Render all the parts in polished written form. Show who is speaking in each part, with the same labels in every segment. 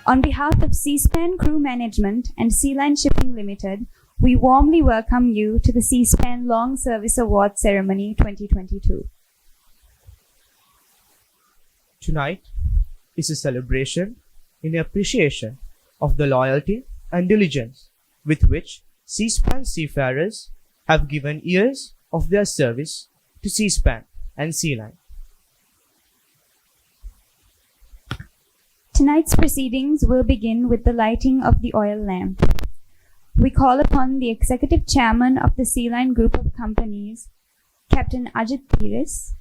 Speaker 1: On behalf of Seaspan Crew Management and Sealine Shipping Limited, we warmly welcome you to the Seaspan Long Service Award Ceremony 2022.
Speaker 2: Tonight is a celebration in appreciation of the loyalty and diligence with which Seaspan seafarers have given years of their service to Seaspan and Sealine.
Speaker 1: Tonight's proceedings will begin with the lighting of the oil lamp. We call upon the Executive Chairman of the Sealine Group of Companies, Captain Ajit Pires,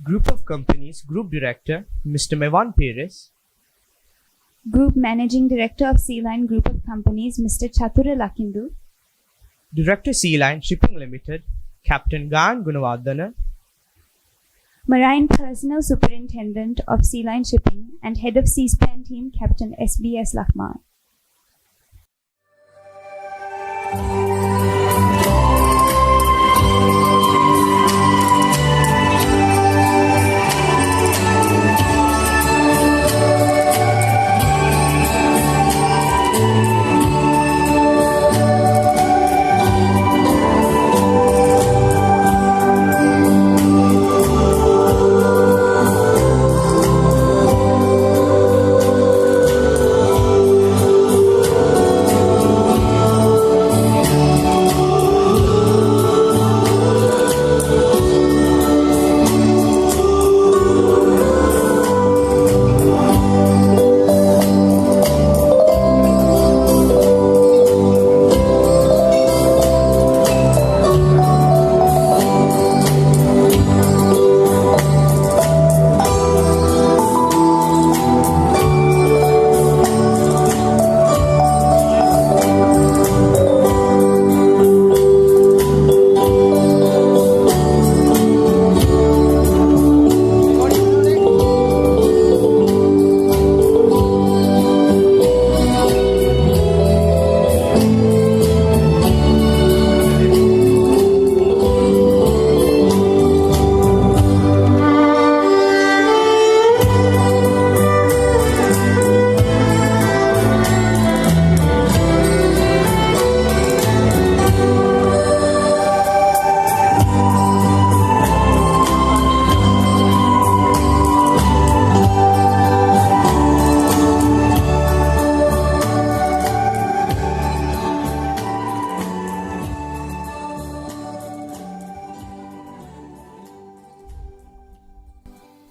Speaker 2: Group of Companies Group Director Mr. Mevan Pires,
Speaker 1: Group Managing Director of Sealine Group of Companies Mr. Chatura Lakindu,
Speaker 2: Director Sealine Shipping Limited Captain Gan Gunawardana,
Speaker 1: Marine Personnel Superintendent of Sealine Shipping and Head of Seaspan Team Captain SBS Lakman.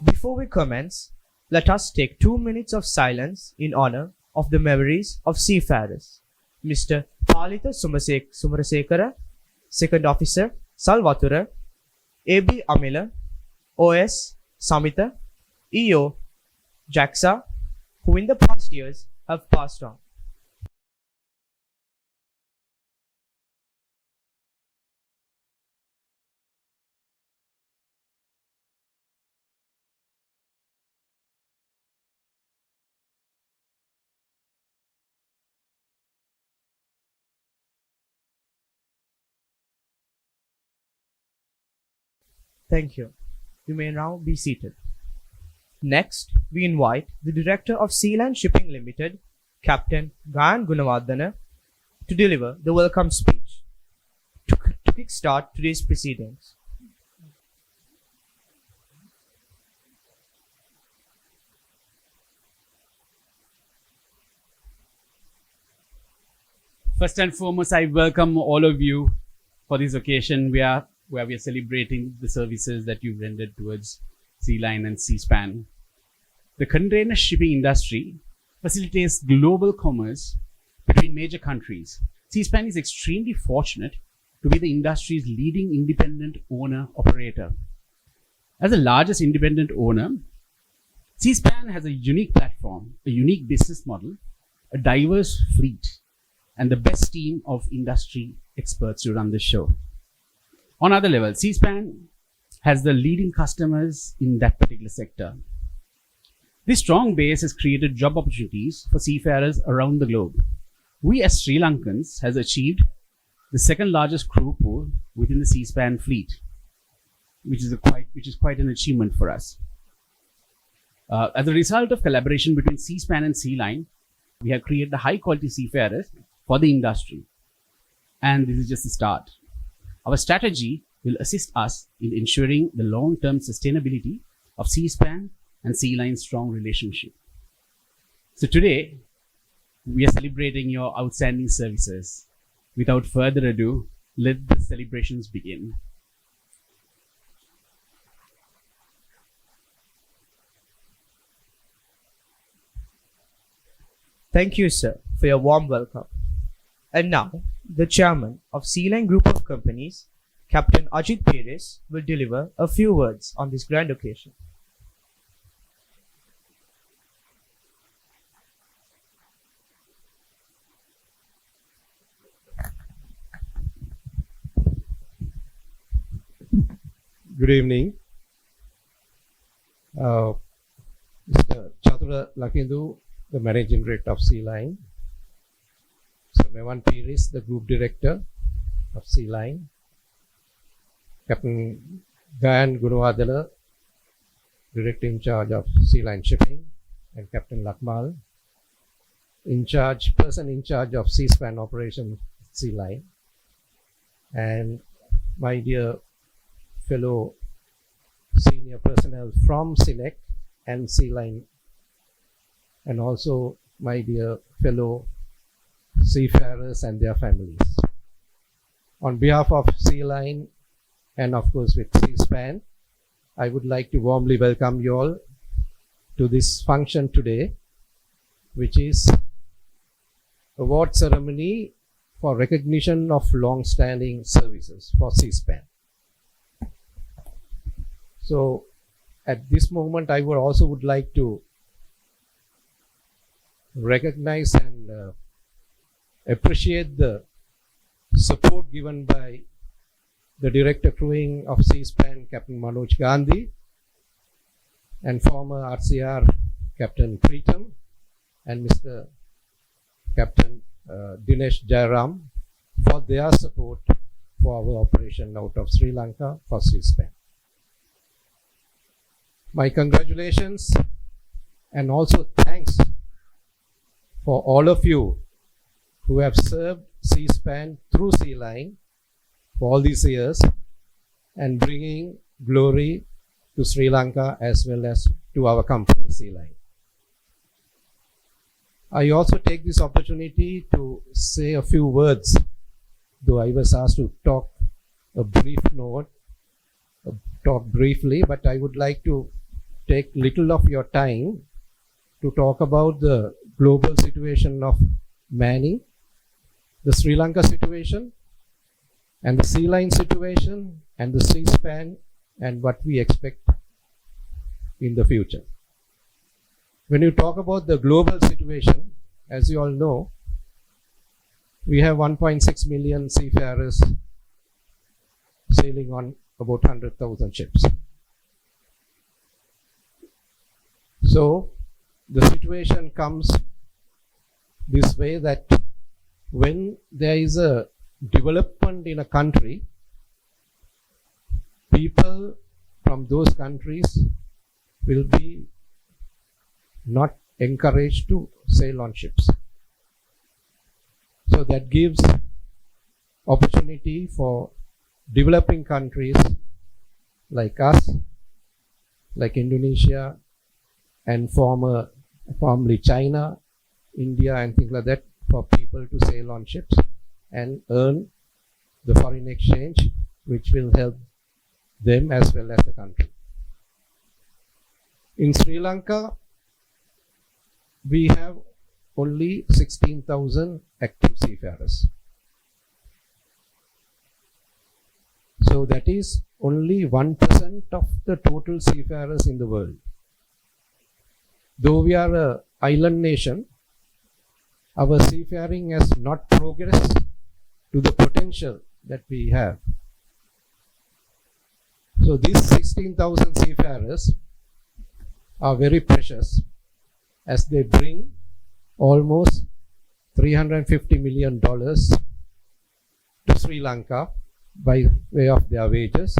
Speaker 2: Before we commence, let us take 2 minutes of silence in honor of the memories of seafarers. Mr. Palita Sumarasekara, Second Officer, Salvatura, A.B. Amila, O.S. Samita, E.O. Jaxa, who in the past years have passed on. Thank you. You may now be seated. Next, we invite the Director of Sealine Shipping Limited, Captain Gan Gunawardana, to deliver the welcome speech to kickstart today's proceedings.
Speaker 3: First and foremost, I welcome all of you for this occasion where we are celebrating the services that you've rendered towards Sealine and Seaspan. The container shipping industry facilitates global commerce between major countries. Seaspan is extremely fortunate to be the industry's leading independent owner-operator. As the largest independent owner, Seaspan has a unique platform, a unique business model, a diverse fleet, and the best team of industry experts to run the show. On other levels, Seaspan has the leading customers in that particular sector. This strong base has created job opportunities for seafarers around the globe. We as Sri Lankans has achieved the second largest crew pool within the Seaspan fleet, which is quite an achievement for us. As a result of collaboration between Seaspan and Sealine, we have created a high-quality seafarers for the industry. And this is just the start. Our strategy will assist us in ensuring the long-term sustainability of Seaspan and Sealine's strong relationship. So today, we are celebrating your outstanding services. Without further ado, let the celebrations begin.
Speaker 2: Thank you, sir, for your warm welcome. And now, the chairman of Sealine Group of Companies, Captain Ajit Perez, will deliver a few words on this grand occasion.
Speaker 4: Good evening. Mr. Chatura Lakindu, the Managing Director of Sealine. Mr. Mevan Piris, the Group Director of Sealine. Captain Gayan Gunawardana, Director in charge of Sealine Shipping. And Captain Lakmal, person in charge of Seaspan Operation Sealine. And my dear fellow senior personnel from SINEC and Sealine, and also my dear fellow seafarers and their families. On behalf of Sealine and of course with Seaspan, I would like to warmly welcome you all to this function today, which is award ceremony for recognition of long-standing services for Seaspan. So at this moment, I would like to recognize and appreciate the support given by the Director Crewing of Seaspan, Captain Manoj Gandhi, and former RCR Captain Preetam, and Mr. Captain Dinesh Jairam for their support for our operation out of Sri Lanka for Seaspan. My congratulations and also thanks for all of you who have served Seaspan through Sealine for all these years and bringing glory to Sri Lanka as well as to our company Sealine. I also take this opportunity to say a few words, though I was asked to talk briefly, but I would like to take little of your time to talk about the global situation of manning, the Sri Lanka situation, and the Sealine situation, and the Seaspan, and what we expect in the future. When you talk about the global situation, as you all know, we have 1.6 million seafarers sailing on about 100,000 ships. So the situation comes this way that when there is a development in a country, people from those countries will be not encouraged to sail on ships. So that gives opportunity for developing countries like us, like Indonesia, and formerly China, India, and things like that, for people to sail on ships and earn the foreign exchange, which will help them as well as the country. In Sri Lanka, we have only 16,000 active seafarers. So that is only 1% of the total seafarers in the world. Though we are an island nation, our seafaring has not progressed to the potential that we have. So these 16,000 seafarers are very precious as they bring almost $350 million to Sri Lanka by way of their wages.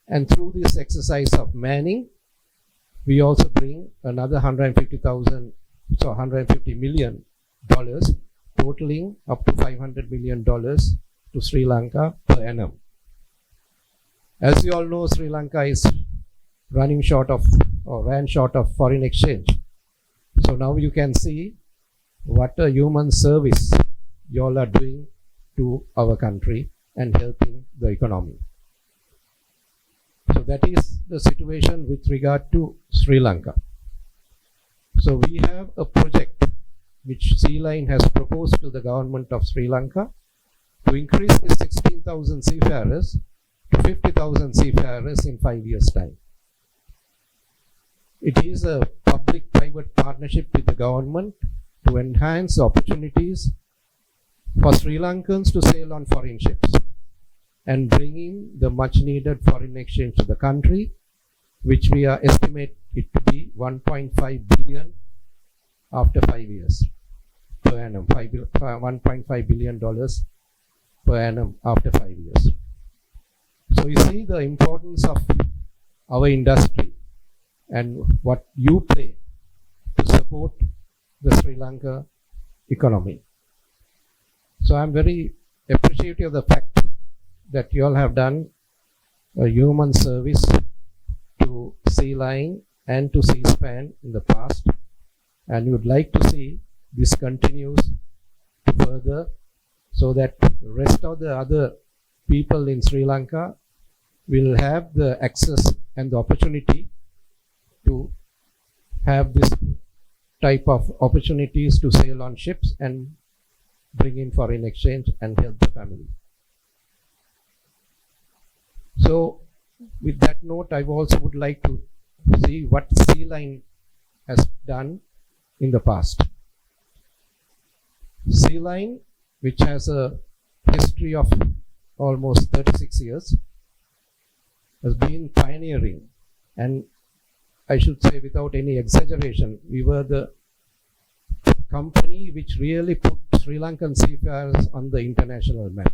Speaker 4: And through this exercise of manning, we also bring another 150,000, so $150 million, totaling up to $500 million to Sri Lanka per annum. As you all know, Sri Lanka is ran short of foreign exchange. So now you can see what a human service you all are doing to our country and helping the economy. So that is the situation with regard to Sri Lanka. So we have a project which Sea Line has proposed to the government of Sri Lanka to increase the 16,000 seafarers to 50,000 seafarers in 5 years' time. It is a public-private partnership with the government to enhance opportunities for Sri Lankans to sail on foreign ships and bringing the much-needed foreign exchange to the country, which we are estimate it to be 1.5 billion after 5 years per annum, $1.5 billion per annum after 5 years. So you see the importance of our industry and what you play to support the Sri Lanka economy. So I'm very appreciative of the fact that you all have done a human service to Sea Line and to Seaspan in the past, and would like to see this continues further so that the rest of the other people in Sri Lanka will have the access and the opportunity to have this type of opportunities to sail on ships and bring in foreign exchange and help the family. So with that note, I also would like to see what Sea Line has done in the past. Sea Line, which has a history of almost 36 years, has been pioneering, and I should say without any exaggeration, we were the company which really put Sri Lankan seafarers on the international map.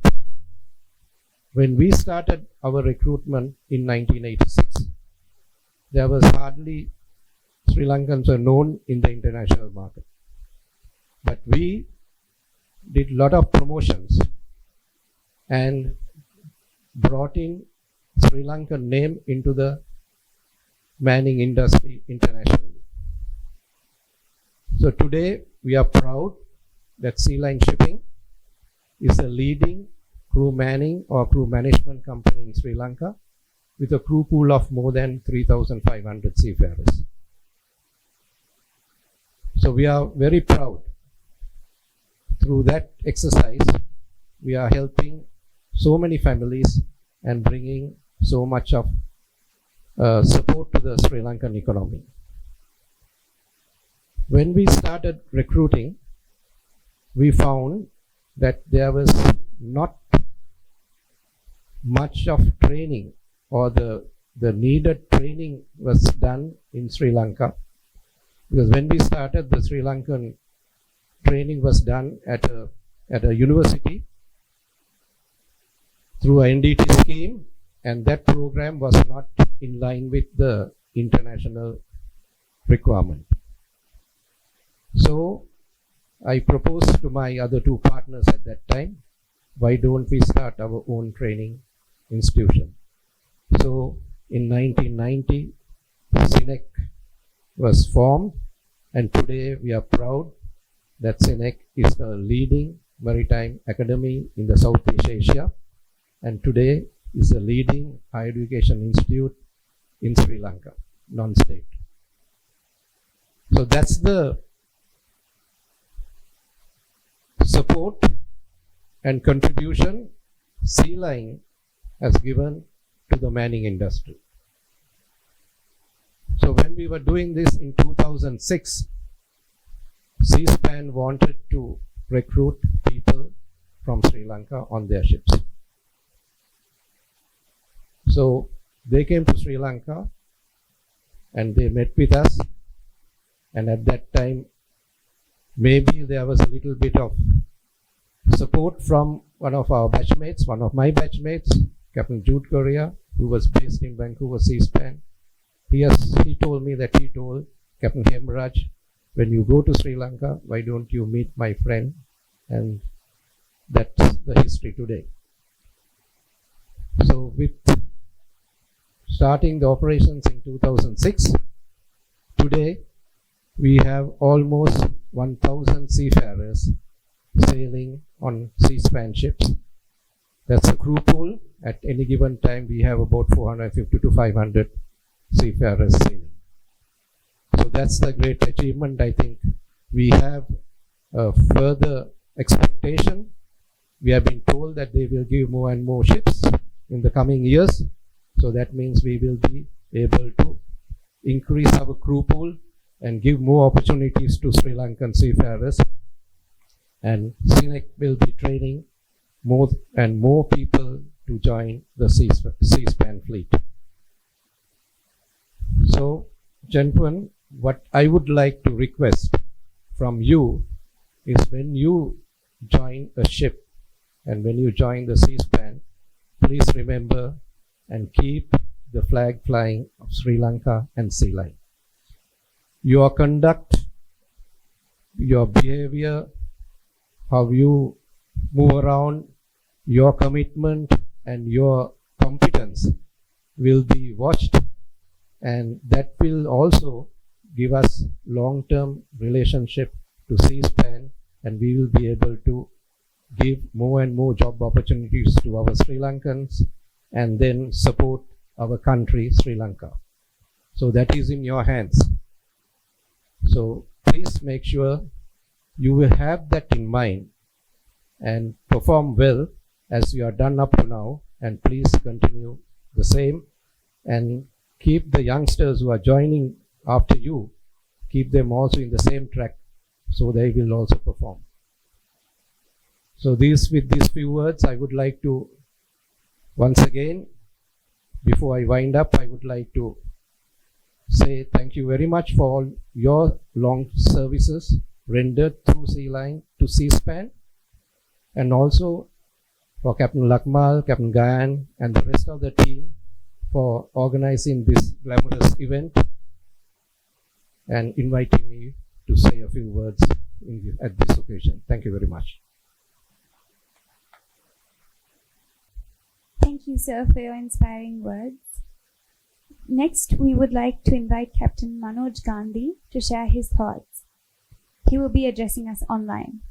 Speaker 4: When we started our recruitment in 1986, there was hardly Sri Lankans were known in the international market. But we did a lot of promotions and brought in Sri Lankan name into the manning industry internationally. So today we are proud that Sea Line Shipping is the leading crew manning or crew management company in Sri Lanka with a crew pool of more than 3,500 seafarers. So we are very proud. Through that exercise, we are helping so many families and bringing so much of support to the Sri Lankan economy. When we started recruiting, we found that there was not much of training, or the needed training was done in Sri Lanka, because when we started, the Sri Lankan training was done at a university through a NDT scheme, and that program was not in line with the international requirement. So I proposed to my other two partners at that time, why don't we start our own training institution? So in 1990, SINEC was formed, and today we are proud that SINEC is the leading maritime academy in the Southeast Asia, and today is the leading higher education institute in Sri Lanka, non-state. So that's the support and contribution Sea Line has given to the manning industry. So when we were doing this in 2006, Seaspan wanted to recruit people from Sri Lanka on their ships. So they came to Sri Lanka and they met with us, and at that time maybe there was a little bit of support from one of our batchmates, one of my batchmates, Captain Jude Correa, who was based in Vancouver Seaspan, He told me that he told Captain Hemraj, when you go to Sri Lanka, why don't you meet my friend? And that's the history today. So with starting the operations in 2006, today we have almost 1,000 seafarers sailing on Seaspan ships. That's a crew pool. At any given time, we have about 450 to 500 seafarers sailing. So that's the great achievement. I think we have a further expectation. We have been told that they will give more and more ships in the coming years. So that means we will be able to increase our crew pool and give more opportunities to Sri Lankan seafarers. And SINEC will be training more and more people to join the Seaspan fleet. So, gentlemen, what I would like to request from you is when you join a ship and when you join the Seaspan, please remember and keep the flag flying of Sri Lanka and Sea Line. Your conduct, your behavior, how you move around, your commitment and your competence will be watched, and that will also give us long-term relationship to Seaspan, and we will be able to give more and more job opportunities to our Sri Lankans and then support our country, Sri Lanka. So that is in your hands. So please make sure you will have that in mind and perform well as you are done up to now, and please continue the same and keep the youngsters who are joining after you, keep them also in the same track so they will also perform. So with these few words, I would like to once again, before I wind up, I would like to say thank you very much for all your long services rendered through Sea Line to Seaspan, and also for Captain Lakmal, Captain Gayan, and the rest of the team for organizing this glamorous event and inviting me to say a few words at this occasion. Thank you very much.
Speaker 1: Thank you, sir, for your inspiring words. Next, we would like to invite Captain Manoj Gandhi to share his thoughts. He will be addressing us online.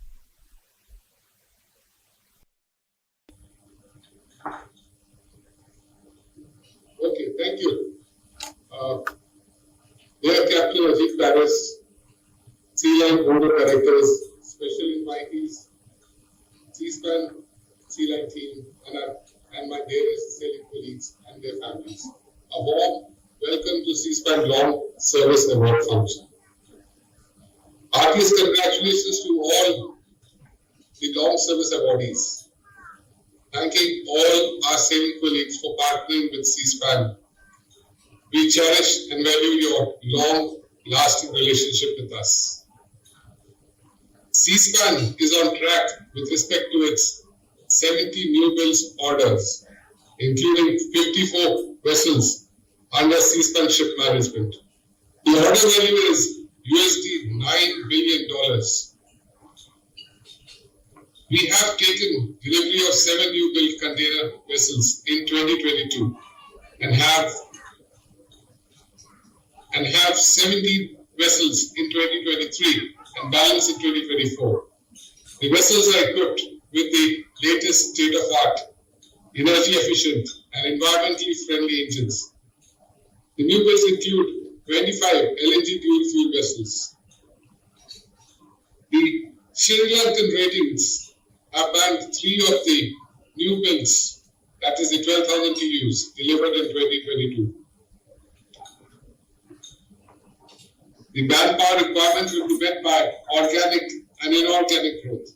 Speaker 5: Okay, thank you. Dear Captain Ajit Paris, Sea Line Board of Directors, special invitees, Seaspan Sea Line team, and my dearest sailing colleagues and their families. A warm welcome to Seaspan Long Service Award function. Heartiest congratulations to all the long service awardees. Thanking all our sailing colleagues for partnering with Seaspan. We cherish and value your long-lasting relationship with us. Seaspan is on track with respect to its 70 new builds orders, including 54 vessels under Seaspan ship management. The order value is $9 billion. We have taken delivery of 7 new build container vessels in 2022 and have 70 vessels in 2023 and balance in 2024. The vessels are equipped with the latest state-of-art, energy efficient and environmentally friendly engines. The new builds include 25 LNG dual fuel vessels. The Sri Lankan ratings have banned 3 of the new builds, that is the 12,000 TEUs, delivered in 2022. The manpower requirements will be met by organic and inorganic growth.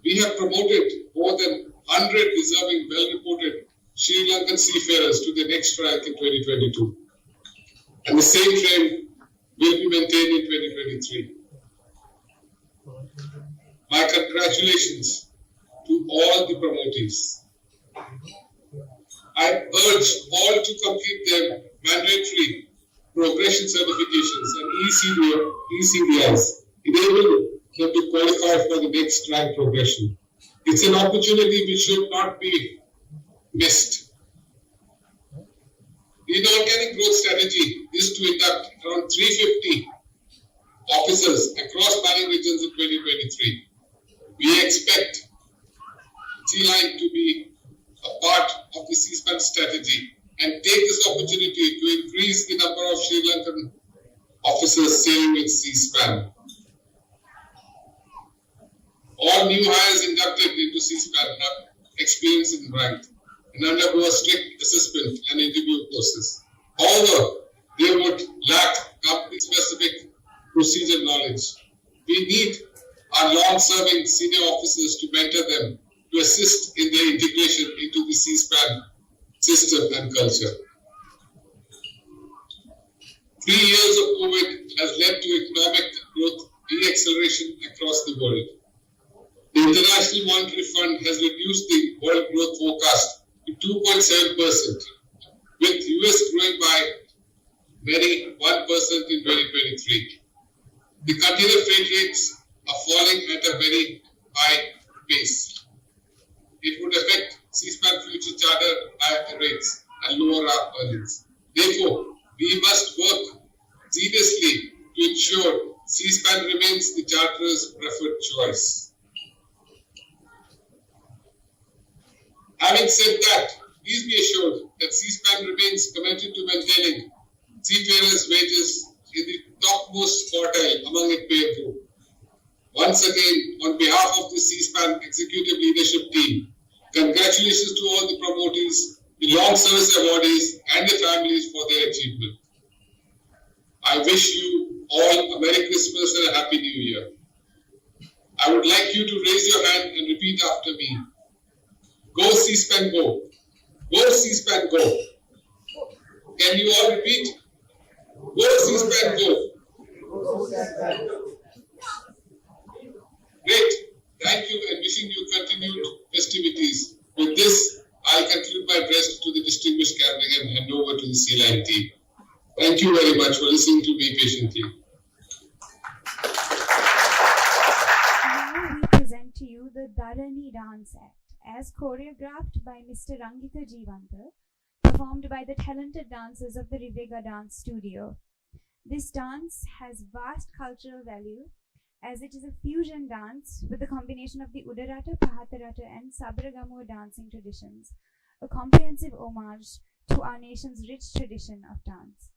Speaker 5: We have promoted more than 100 deserving, well-reported Sri Lankan seafarers to the next rank in 2022. And the same trend will be maintained in 2023. My congratulations to all the promotees. I urge all to complete their mandatory progression certifications and ECDIs, enable them to qualify for the next rank progression. It's an opportunity which should not be missed. The inorganic growth strategy is to induct around 350 officers across mining regions in 2023. We expect Sealine to be a part of the Seaspan strategy and take this opportunity to increase the number of Sri Lankan officers sailing with Seaspan. All new hires inducted into Seaspan have experience in rank and undergo a strict assessment and interview process. However, they would lack company-specific procedure knowledge. We need our long-serving senior officers to mentor them to assist in their integration into the Seaspan system and culture. 3 years of COVID has led to economic growth deceleration across the world. The International Monetary Fund has reduced the world growth forecast to 2.7%, with US growing by very 1% in 2023. The container freight rates are falling at a very high pace. It would affect Seaspan future charter rates and lower our earnings. Therefore, we must work seriously to ensure Seaspan remains the charterer's preferred choice. Having said that, please be assured that Seaspan remains committed to maintaining seafarers' wages in the topmost quartile among its peer group. Once again, on behalf of the Seaspan executive leadership team, congratulations to all the promotees, the long service awardees, and the families for their achievement. I wish you all a Merry Christmas and a Happy New Year. I would like you to raise your hand and repeat after me. Go Seaspan go. Go Seaspan go. Can you all repeat? Go Seaspan go. Great. Thank you and wishing you continued festivities. With this, I'll conclude my address to the distinguished gathering and hand over to the Sealine team. Thank you very much for listening to me patiently.
Speaker 1: Now we present to you the Dharani Dance Act, as choreographed by Mr. Rangika Jeevanta, performed by the talented dancers of the Rivega Dance Studio. This dance has vast cultural value, as it is a fusion dance with a combination of the Udarata, Pahatarata and Sabaragamuwa dancing traditions, a comprehensive homage to our nation's rich tradition of dance.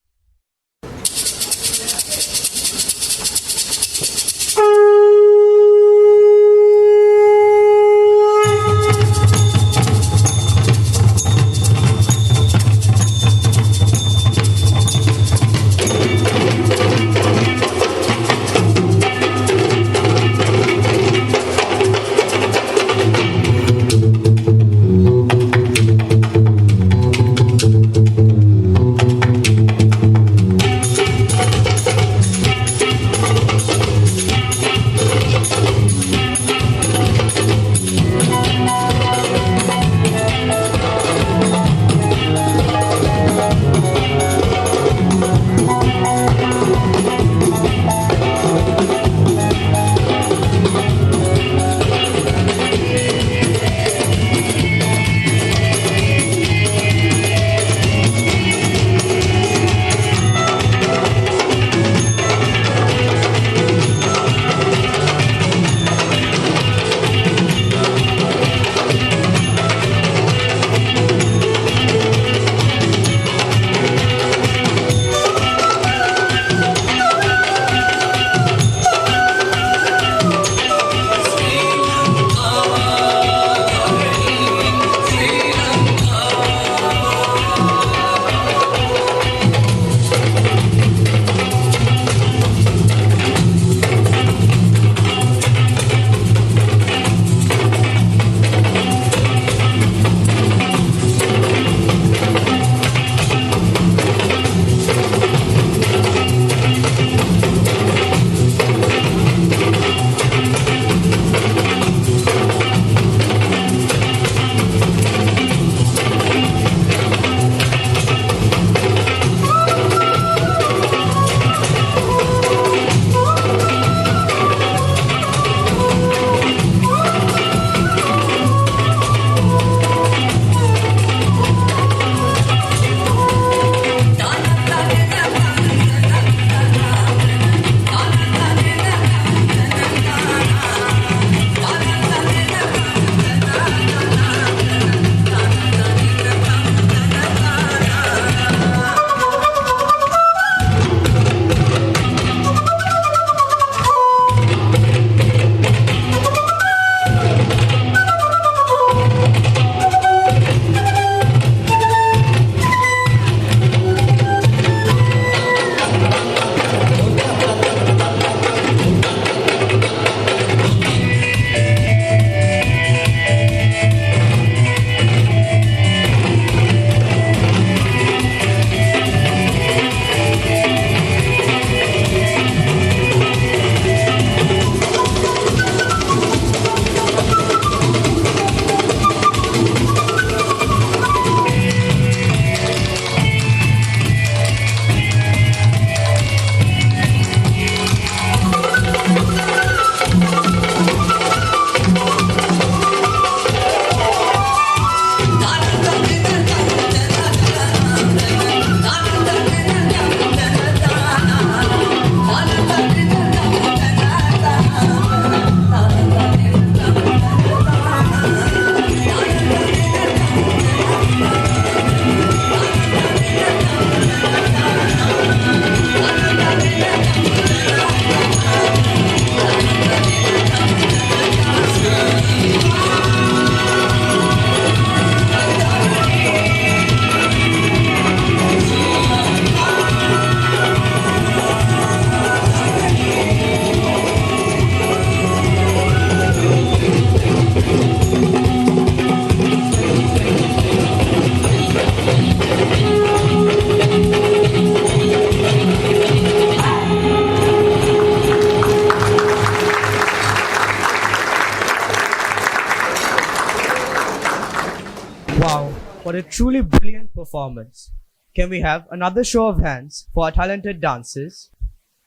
Speaker 2: truly brilliant performance. Can we have another show of hands for our talented dancers?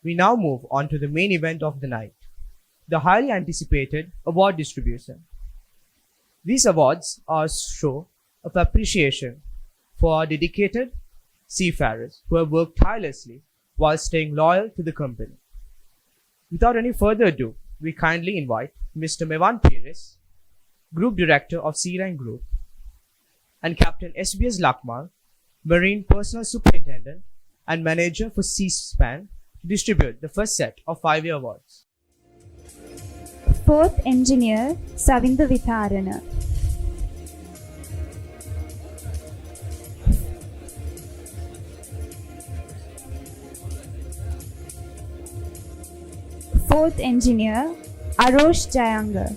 Speaker 2: We now move on to the main event of the night, the highly anticipated award distribution. These awards are a show of appreciation for our dedicated seafarers who have worked tirelessly while staying loyal to the company. Without any further ado, we kindly invite Mr. Mevan Pires, Group Director of Sea Line Group, and Captain SBS Lakmal, Marine Personal Superintendent and Manager for Seaspan, to distribute the first set of 5-year awards.
Speaker 1: Fourth Engineer Savinda Vitharana. Fourth Engineer Arosh Jayanga.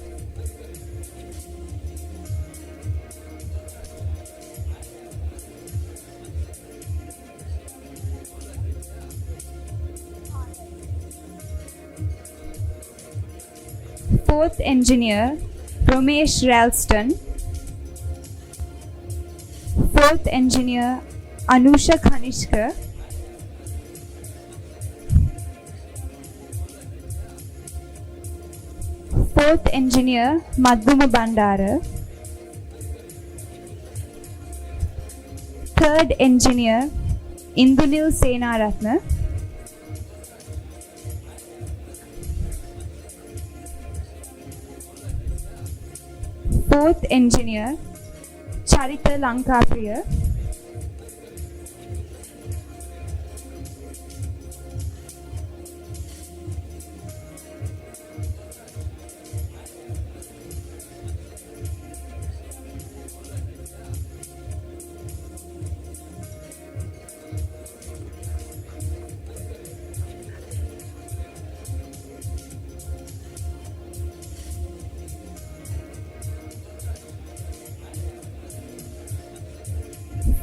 Speaker 1: Fourth Engineer Romesh Ralston. Fourth Engineer Anusha Khanishka. Fourth Engineer Madhuma Bandara. Third Engineer Indunil Senaratna. Fourth Engineer Charita Lankapriya.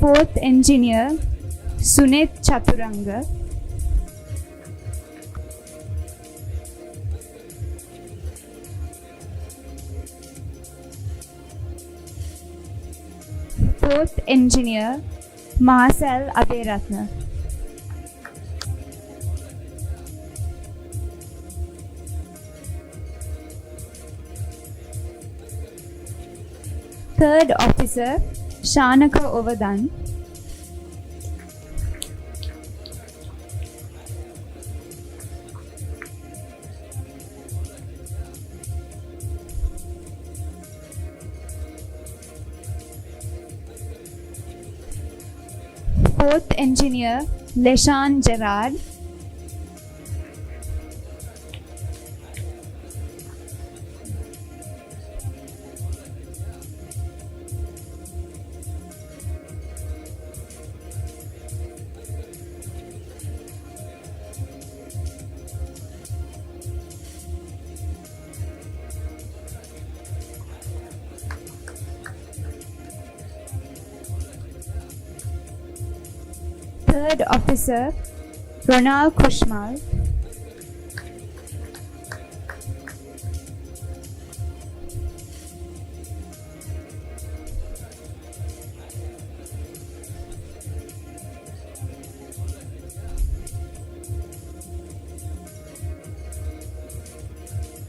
Speaker 1: Fourth Engineer Sunet Chaturanga. Fourth Engineer Mahasal Aberatna. Third Officer Shanaka Ovadan. Fourth Engineer Leshan Gerard. Third Officer Ronald Kushmal.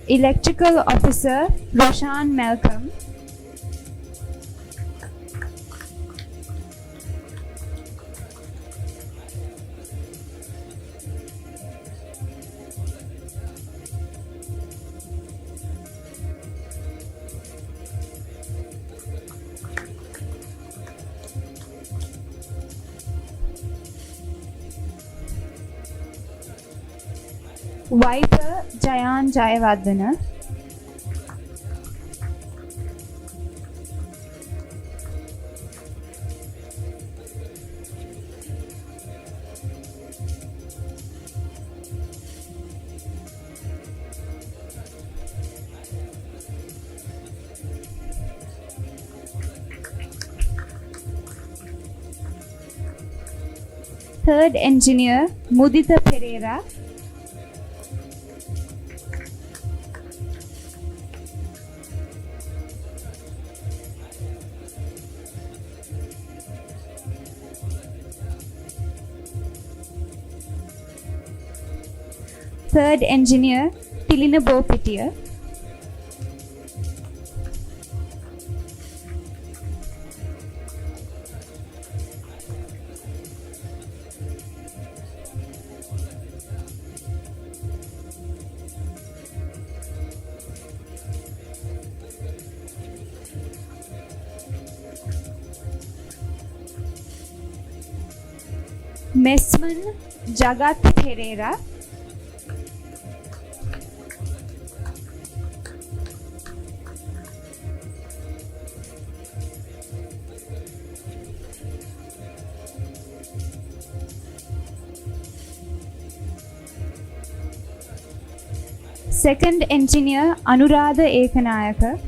Speaker 1: Electrical Officer Roshan Malcolm. Viper Jayan Jayavardhana. Third Engineer Mudita Pereira. Third engineer Tilina Bopitiya. Messman Jagat Pereira. Second engineer Anuradha Ekanayaka.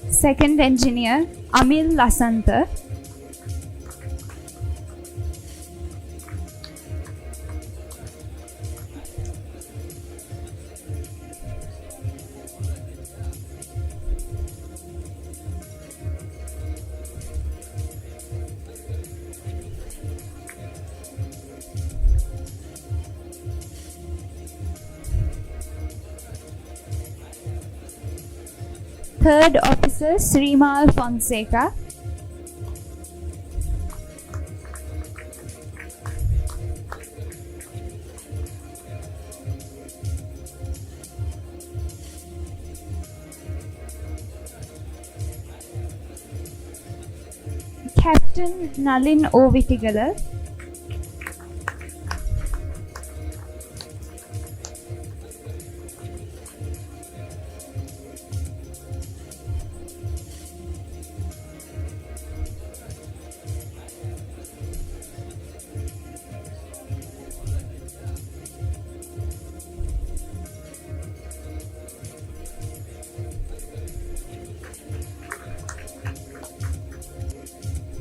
Speaker 1: Second engineer Amil Lasantha. Third officer Srimal Fonseca. Captain Nalin Ovitigala.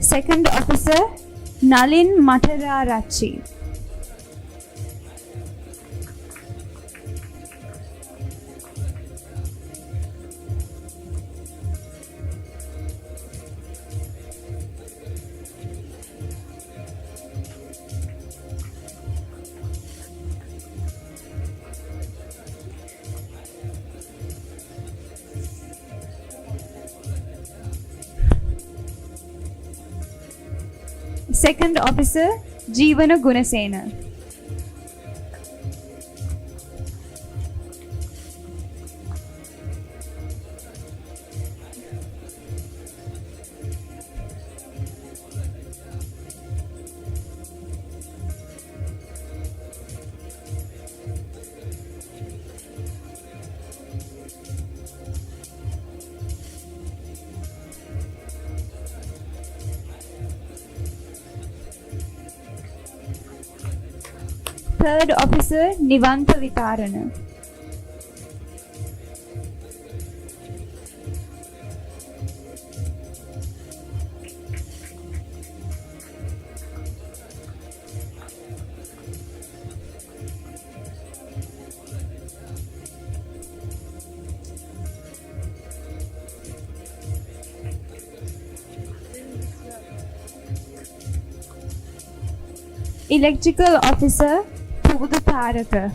Speaker 1: Second officer Nalin Matararachi. Second officer Jeevana Gunasena. Third officer Nivanta Vitarana. Electrical officer Puvudu Tharaka.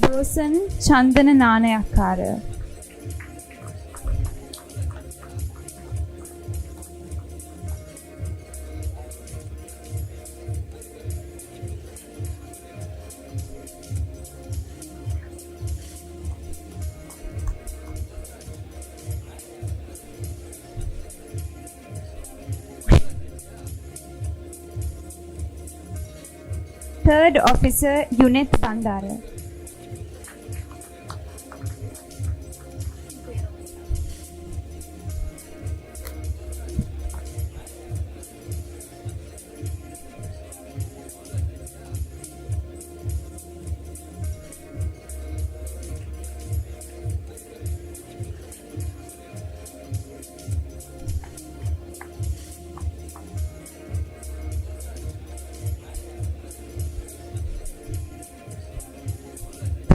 Speaker 1: Bosan Chandana Nanayakara. Third officer Unit Bandara.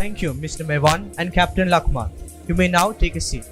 Speaker 2: Thank you, Mr. Mevan and Captain Lakman. You may now take a seat.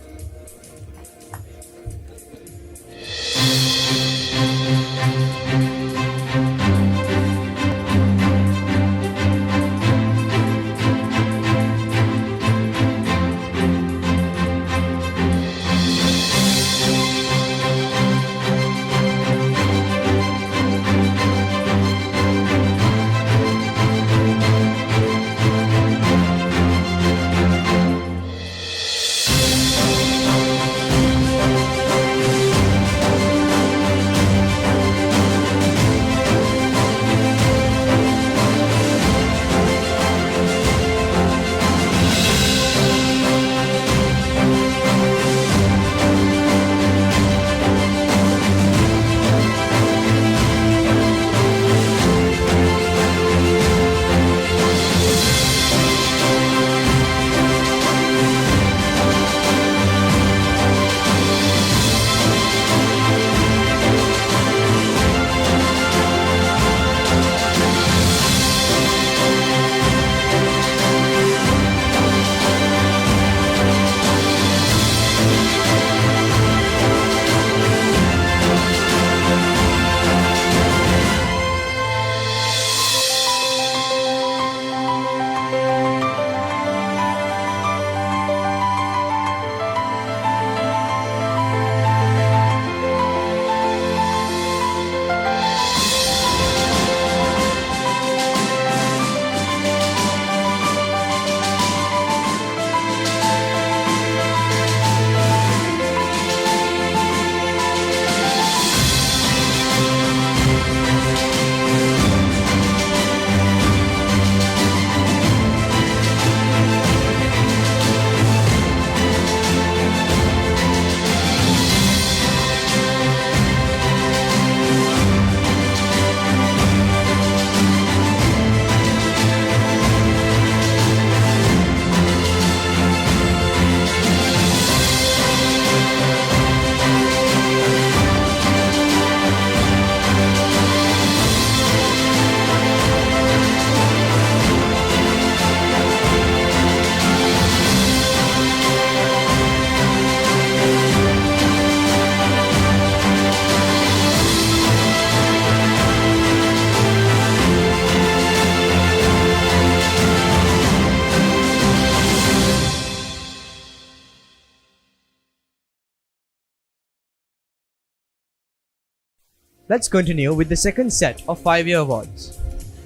Speaker 2: Let's continue with the second set of 5-year awards.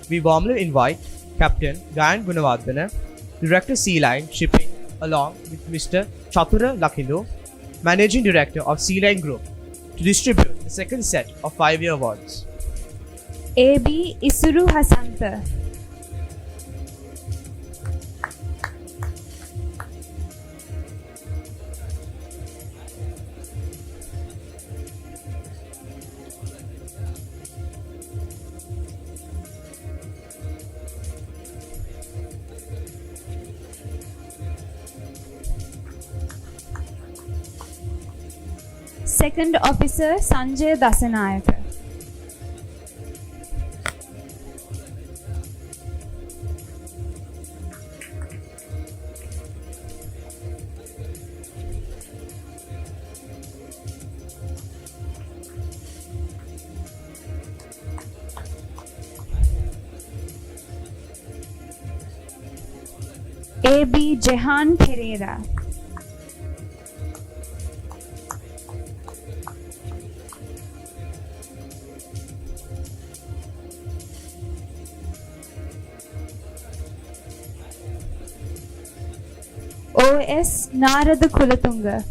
Speaker 2: We warmly invite Captain Gayan Gunawardana, Director Sea Line Shipping, along with Mr. Chatura Lakilu, Managing Director of Sea Line Group, to distribute the second set of 5-year awards.
Speaker 1: AB Isuru Hasanta. Second Officer Sanjay Dasanayaka. AB Jehan Pereira. OS Narada Kulatunga.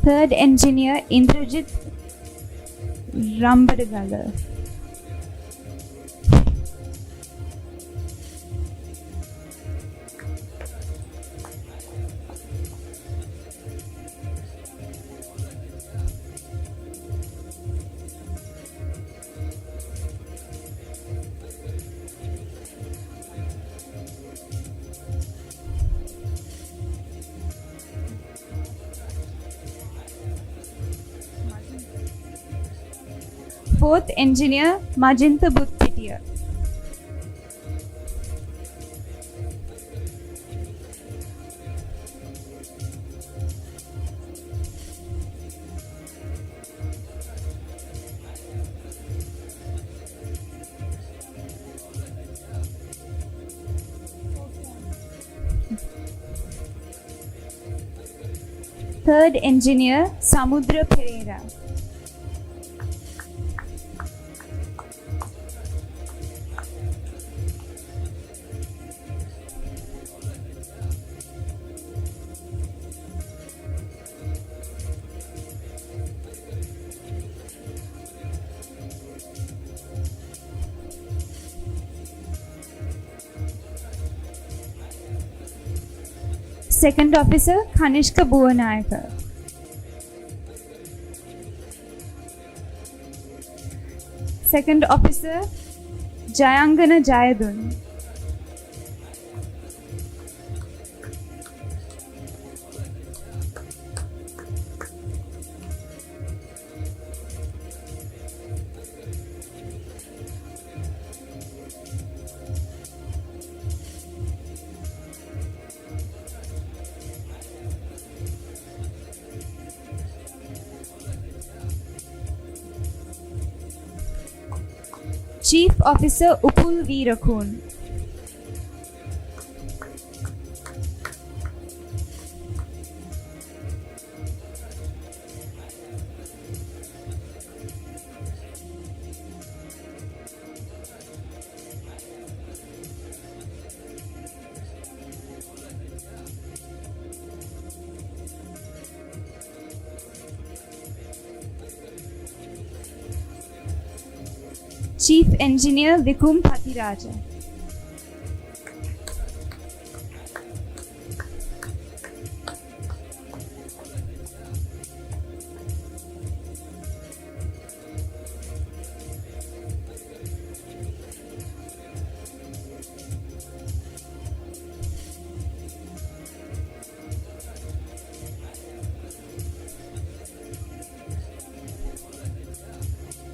Speaker 1: Third Engineer Indrajit Rambadagala. Fourth engineer Majinta Buttitia. Third engineer Samudra Pereira. Second officer Kanishka Bhuvanayaka. Second officer Jayangana Jayadun. Chief Officer Upul Veerakun. Chief Engineer Vikum Pathiraja.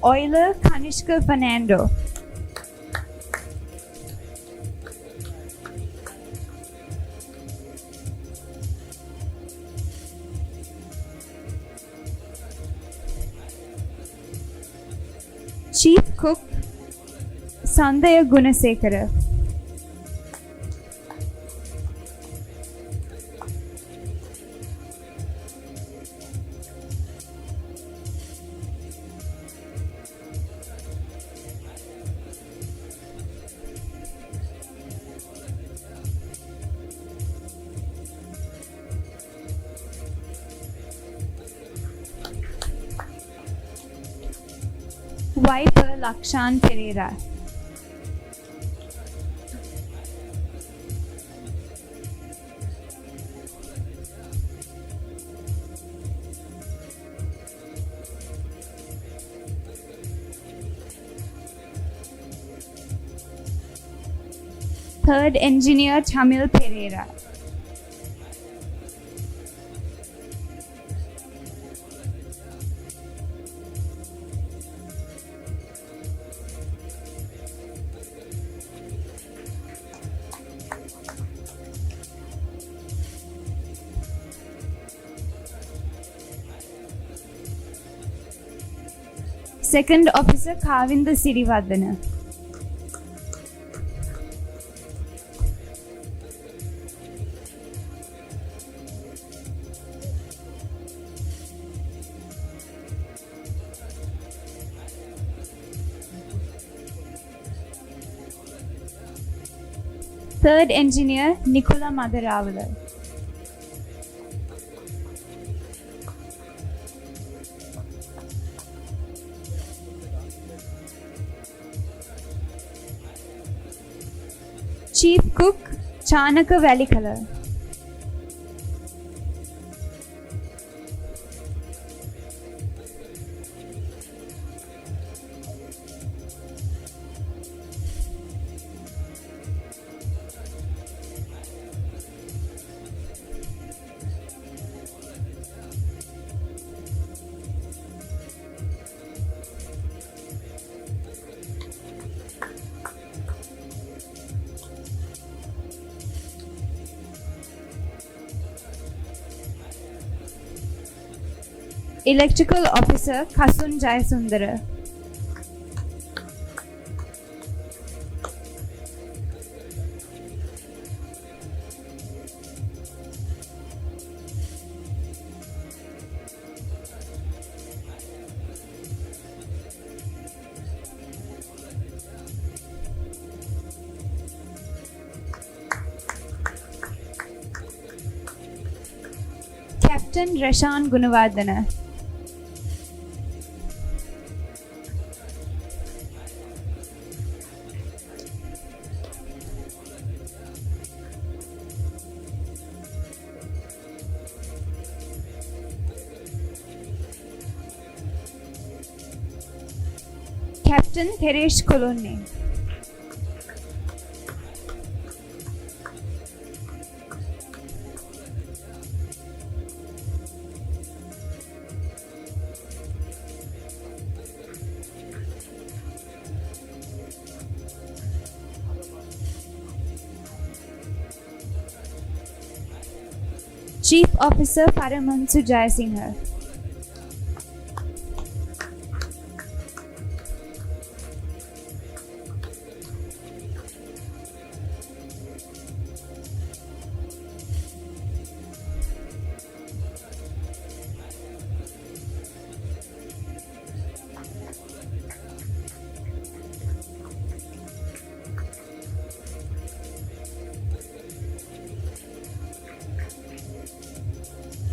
Speaker 1: Oiler Kanishka Fernando. Chief Cook Sandaya Gunasekara. Wiper Lakshan Pereira. Third engineer Tamil Pereira. Second Officer Kavinda Sirivardana. Third Engineer Nicola Madaravala. Chief Cook Chanaka Valikala. Electrical Officer Kasun Jayasundara. Captain Reshan Gunawardana. Captain Teresh Kolonne. Chief Officer Paramansu Jayasinghe.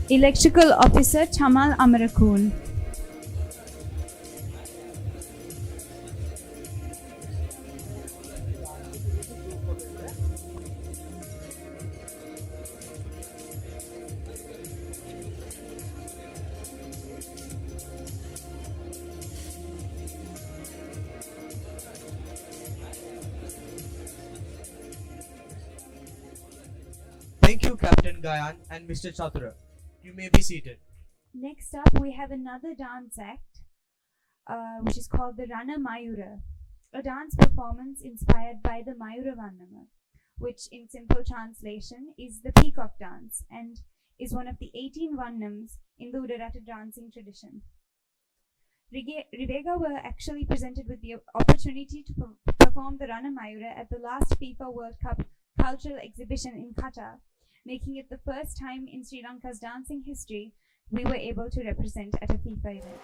Speaker 1: Electrical Officer Chamal Amarakul.
Speaker 2: Thank you, Captain Gayan and Mr. Chatura. You may be seated.
Speaker 1: Next up, we have another dance act, which is called the Rana Mayura, a dance performance inspired by the Mayura Vannama, which in simple translation is the peacock dance and is one of the 18 Vannams in the Udarata dancing tradition. Rivega were actually presented with the opportunity to perform the Rana Mayura at the last FIFA World Cup cultural exhibition in Qatar, making it the first time in Sri Lanka's dancing history we were able to represent at a FIFA event.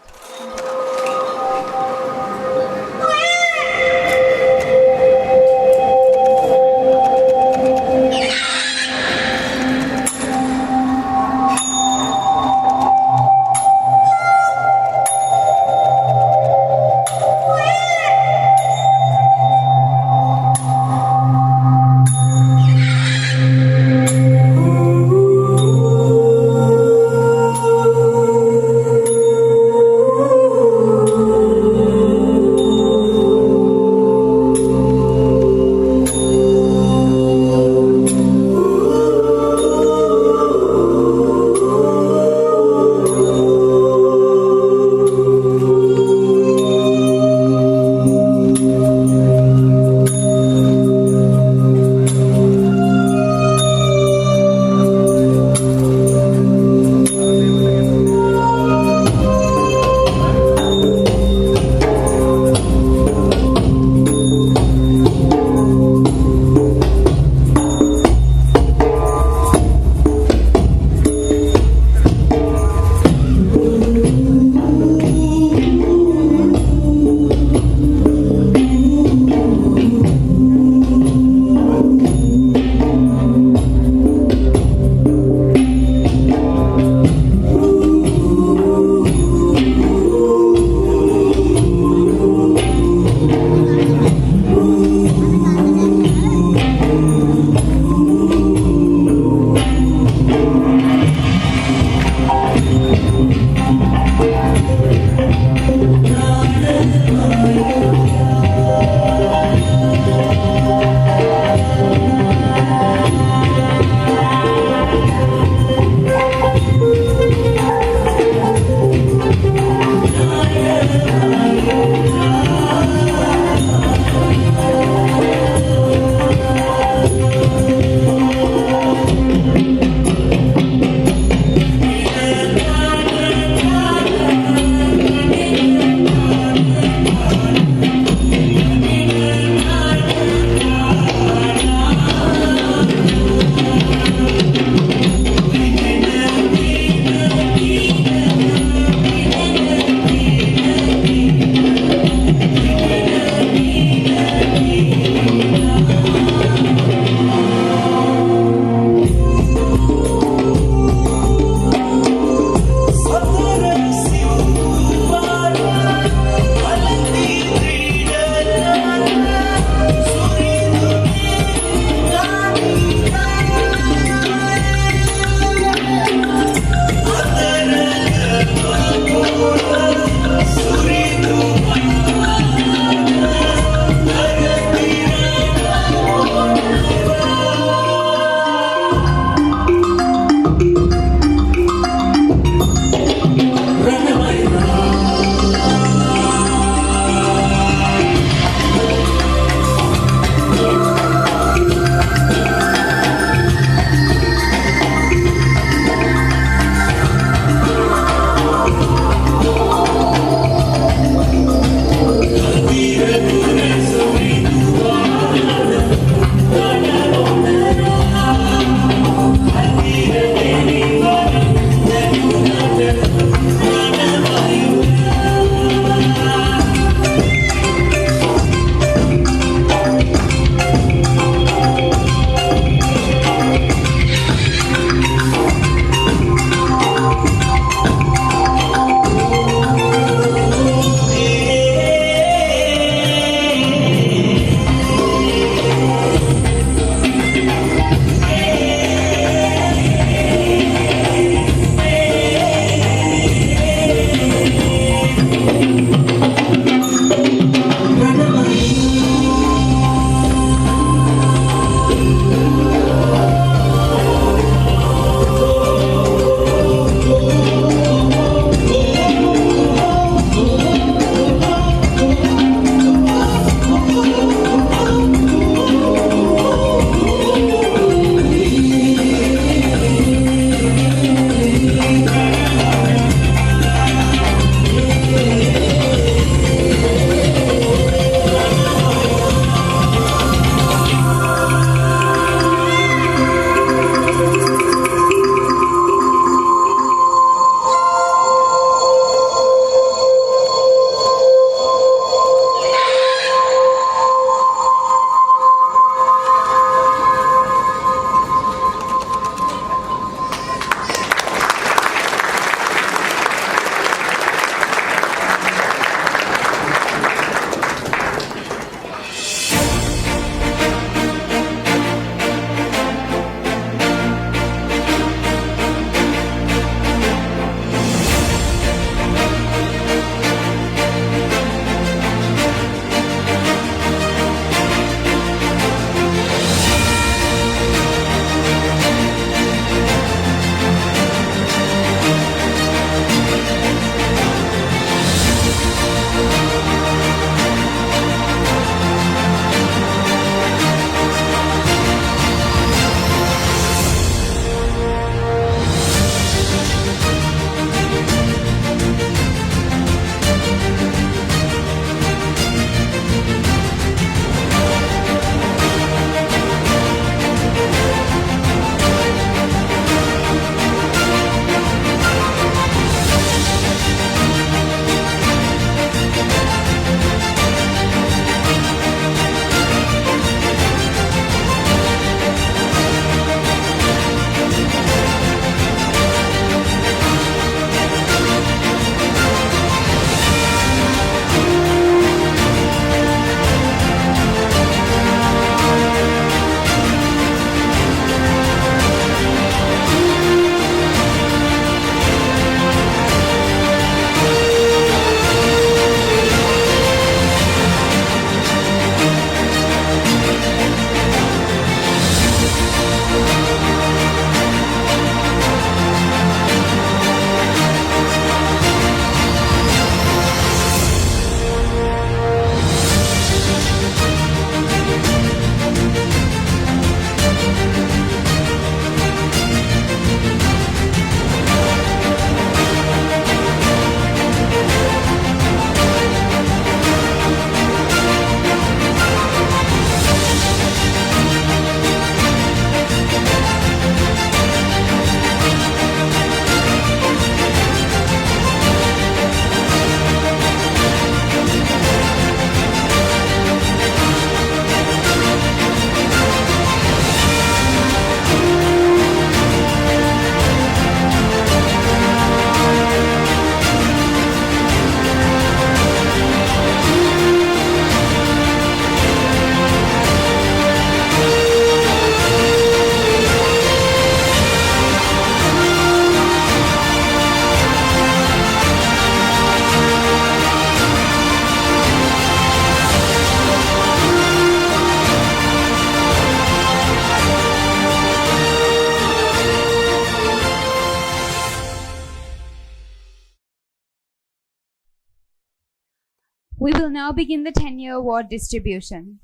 Speaker 1: We will now begin the 10-year award distribution.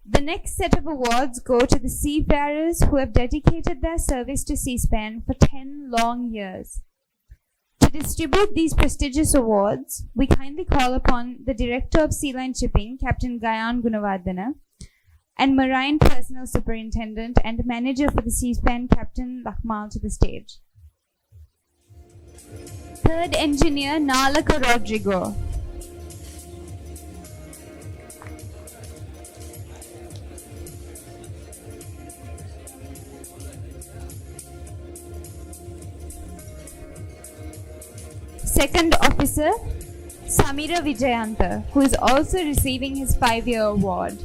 Speaker 1: The next set of awards go to the seafarers who have dedicated their service to Seaspan for 10 long years. To distribute these prestigious awards, we kindly call upon the Director of Sea Line Shipping, Captain Gayan Gunawardena, and Marine Personnel Superintendent and Manager for the Seaspan, Captain Lakmal, to the stage. Third Engineer, Nalaka Rodrigo. Second Officer, Samira Vijayanta, who is also receiving his 5-year award.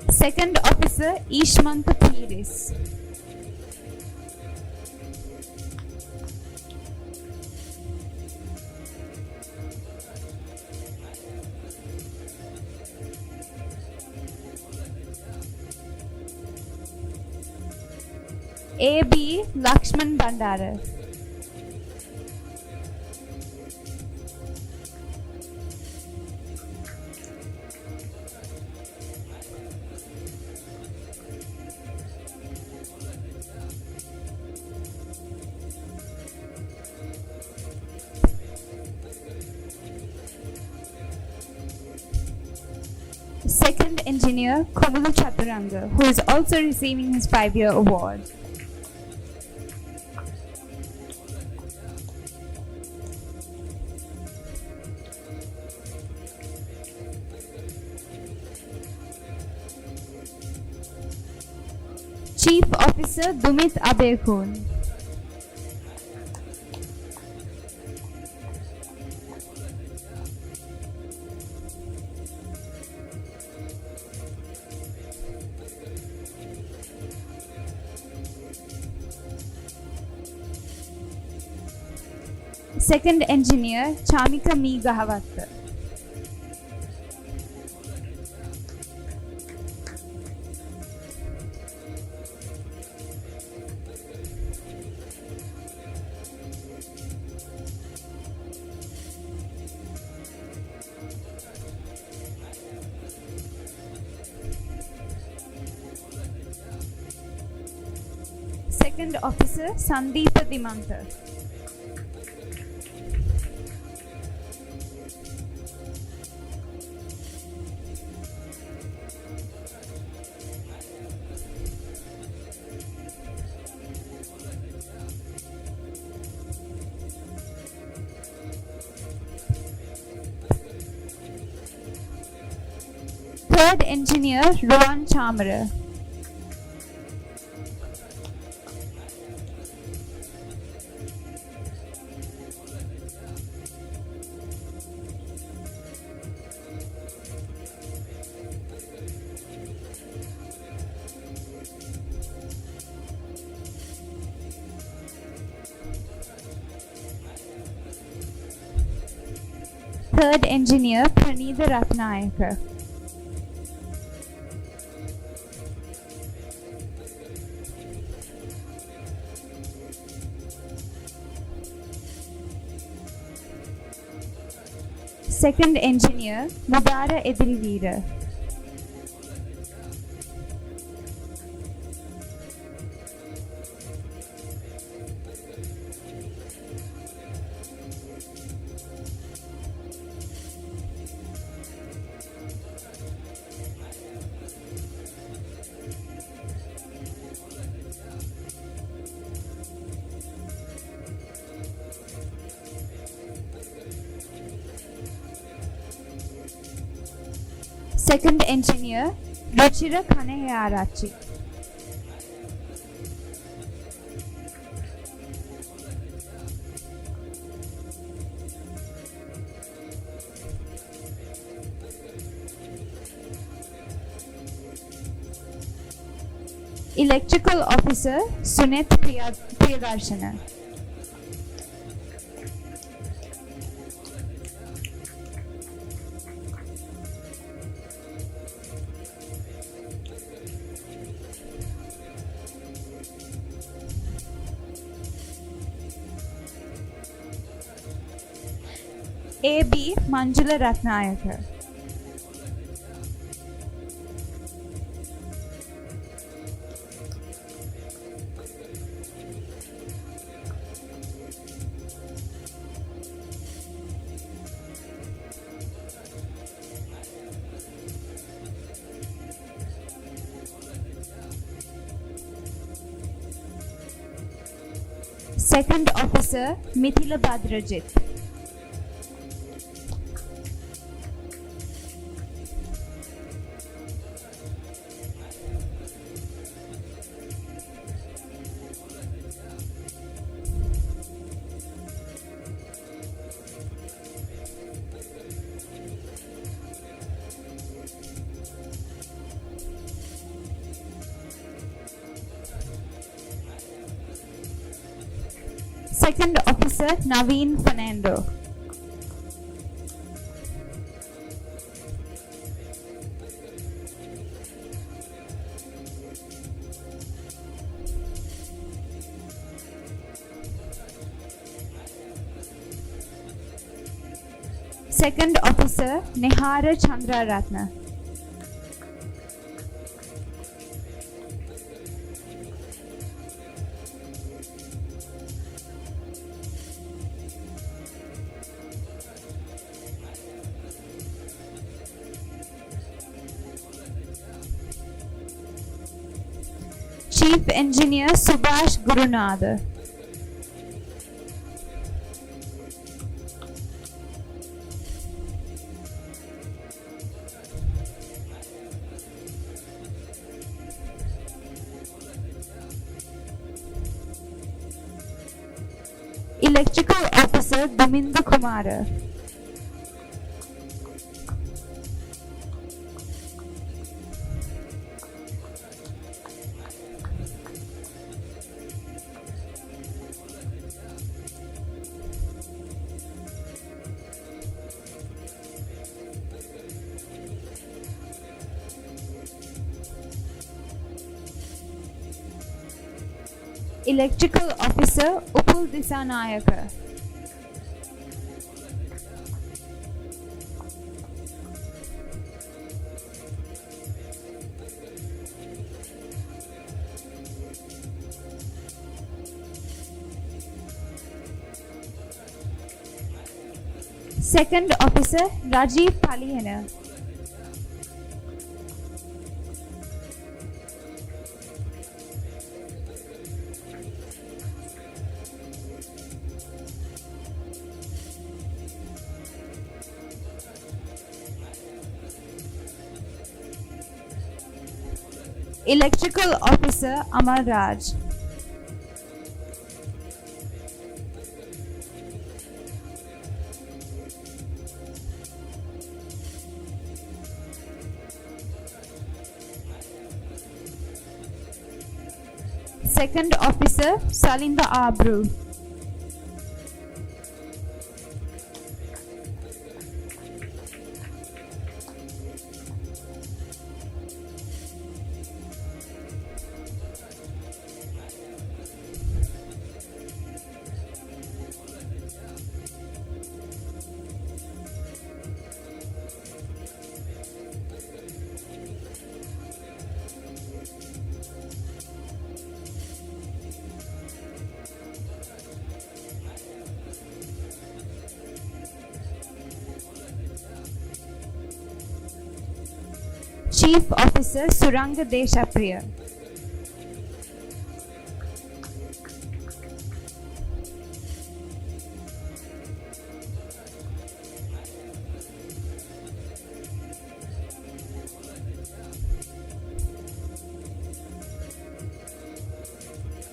Speaker 1: Second Officer, Ishmanta Piris. A.B. Lakshman Bandara. Second Engineer, Kumulu Chaturanga, who is also receiving his 5-year award. Chief Officer Dumit Abekun. Second Engineer Chamika Mi Gahavatta. Second Officer Sandeepa Dimanta. Third Engineer Rohan Chamara. Third Engineer Pranitha Ratnayaka. Second Engineer Mudara Edrivira. Second Engineer Ruchira Kaneharachi. Electrical Officer Sunit Priyadarshana. A.B. Manjula Ratnayaka. Second Officer Mithila Badrajit. Second Officer Naveen Fernando. Second Officer Nehara Chandra Ratna. Chief Engineer Subhash Gurunath. Electrical Officer Dominda Kumara. Electrical Officer Upul Disanayaka. Second Officer Rajiv Palihana. Electrical Officer Amar Raj. Second Officer Salinda Abru. Chief Officer Suranga Deshapriya.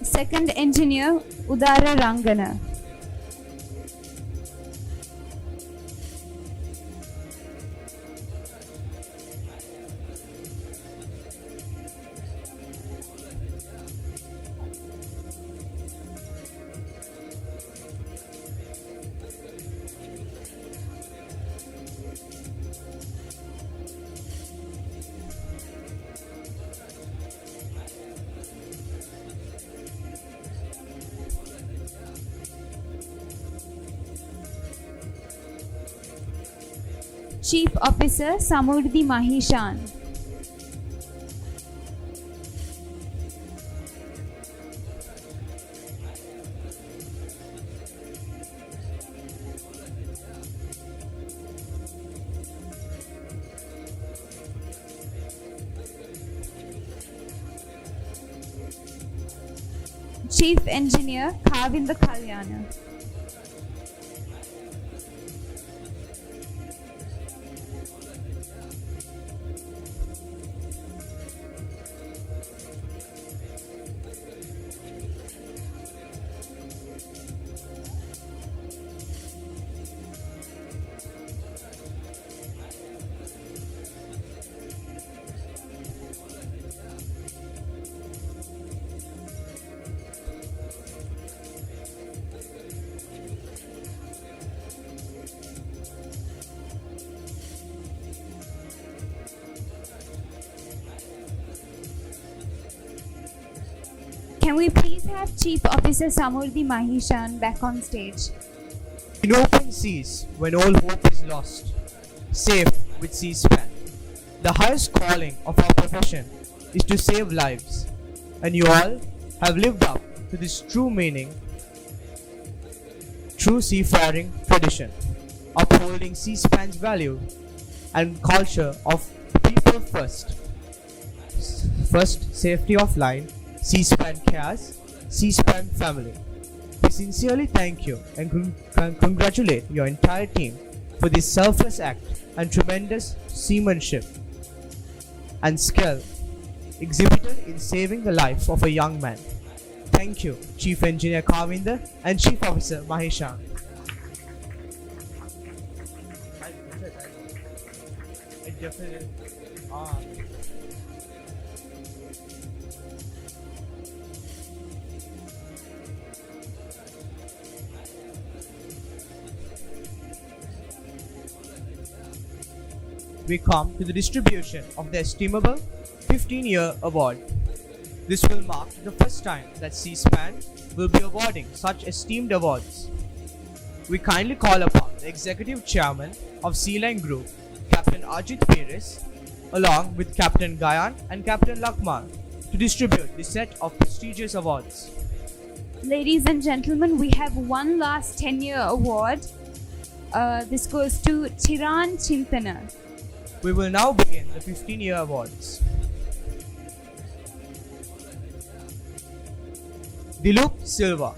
Speaker 1: Second Engineer Udara Rangana. Chief Officer Samurdhi Mahishan. Chief Engineer Kavinda Kalyana. Can we please have Chief Officer Samurdhi Mahishan back on stage?
Speaker 2: In open seas, when all hope is lost, safe with Seaspan. The highest calling of our profession is to save lives, and you all have lived up to this true meaning, true seafaring tradition, upholding Seaspan's value and culture of people first. First, safety of line, Seaspan cares, Seaspan family. We sincerely thank you and congratulate your entire team for this selfless act and tremendous seamanship and skill exhibited in saving the life of a young man. Thank you, Chief Engineer Kavinda and Chief Officer Mahishan. We come to the distribution of the estimable 15-year award. This will mark the first time that Seaspan will be awarding such esteemed awards. We kindly call upon the Executive Chairman of Sea Line Group, Captain Ajit Perez, along with Captain Gayan and Captain Lakmal, to distribute this set of prestigious awards.
Speaker 1: Ladies and gentlemen, we have one last 10-year award. This goes to Chiran Chintana.
Speaker 2: We will now begin the 15-year awards. Dilup Silva.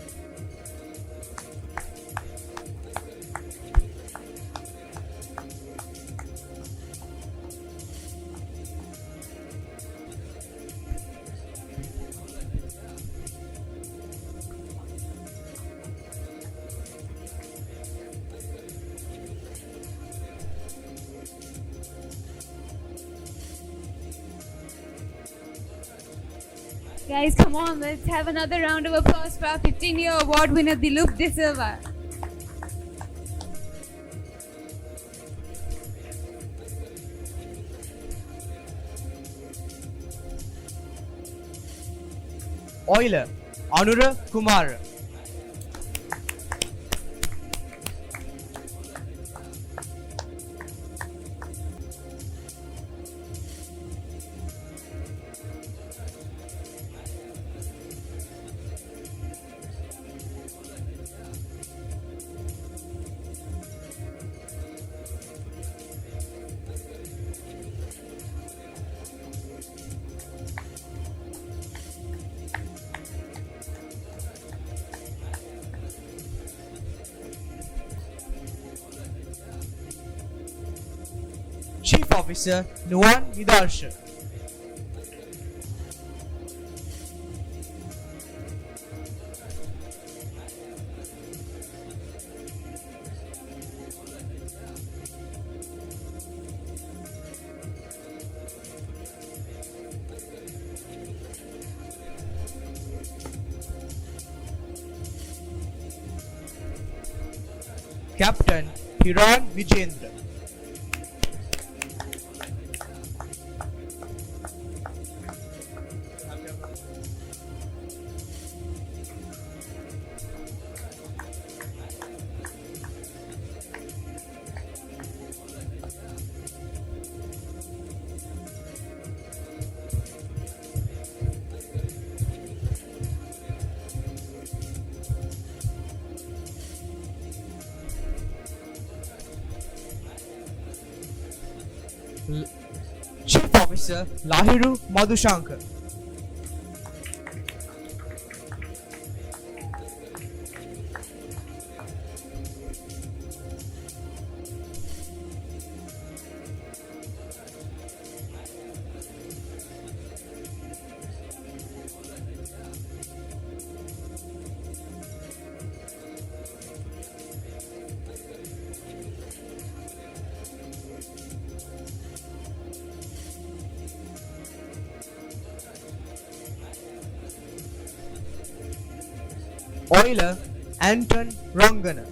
Speaker 1: Guys, come on, let's have another round of applause for our 15-year award winner, Dilup De Silva.
Speaker 2: Oiler Anura Kumar. Chief Officer Nuwan Nidarshan. Captain Hiran Vijendra. Chief Officer Lahiru Madhushankar. Oiler Anton Rangana.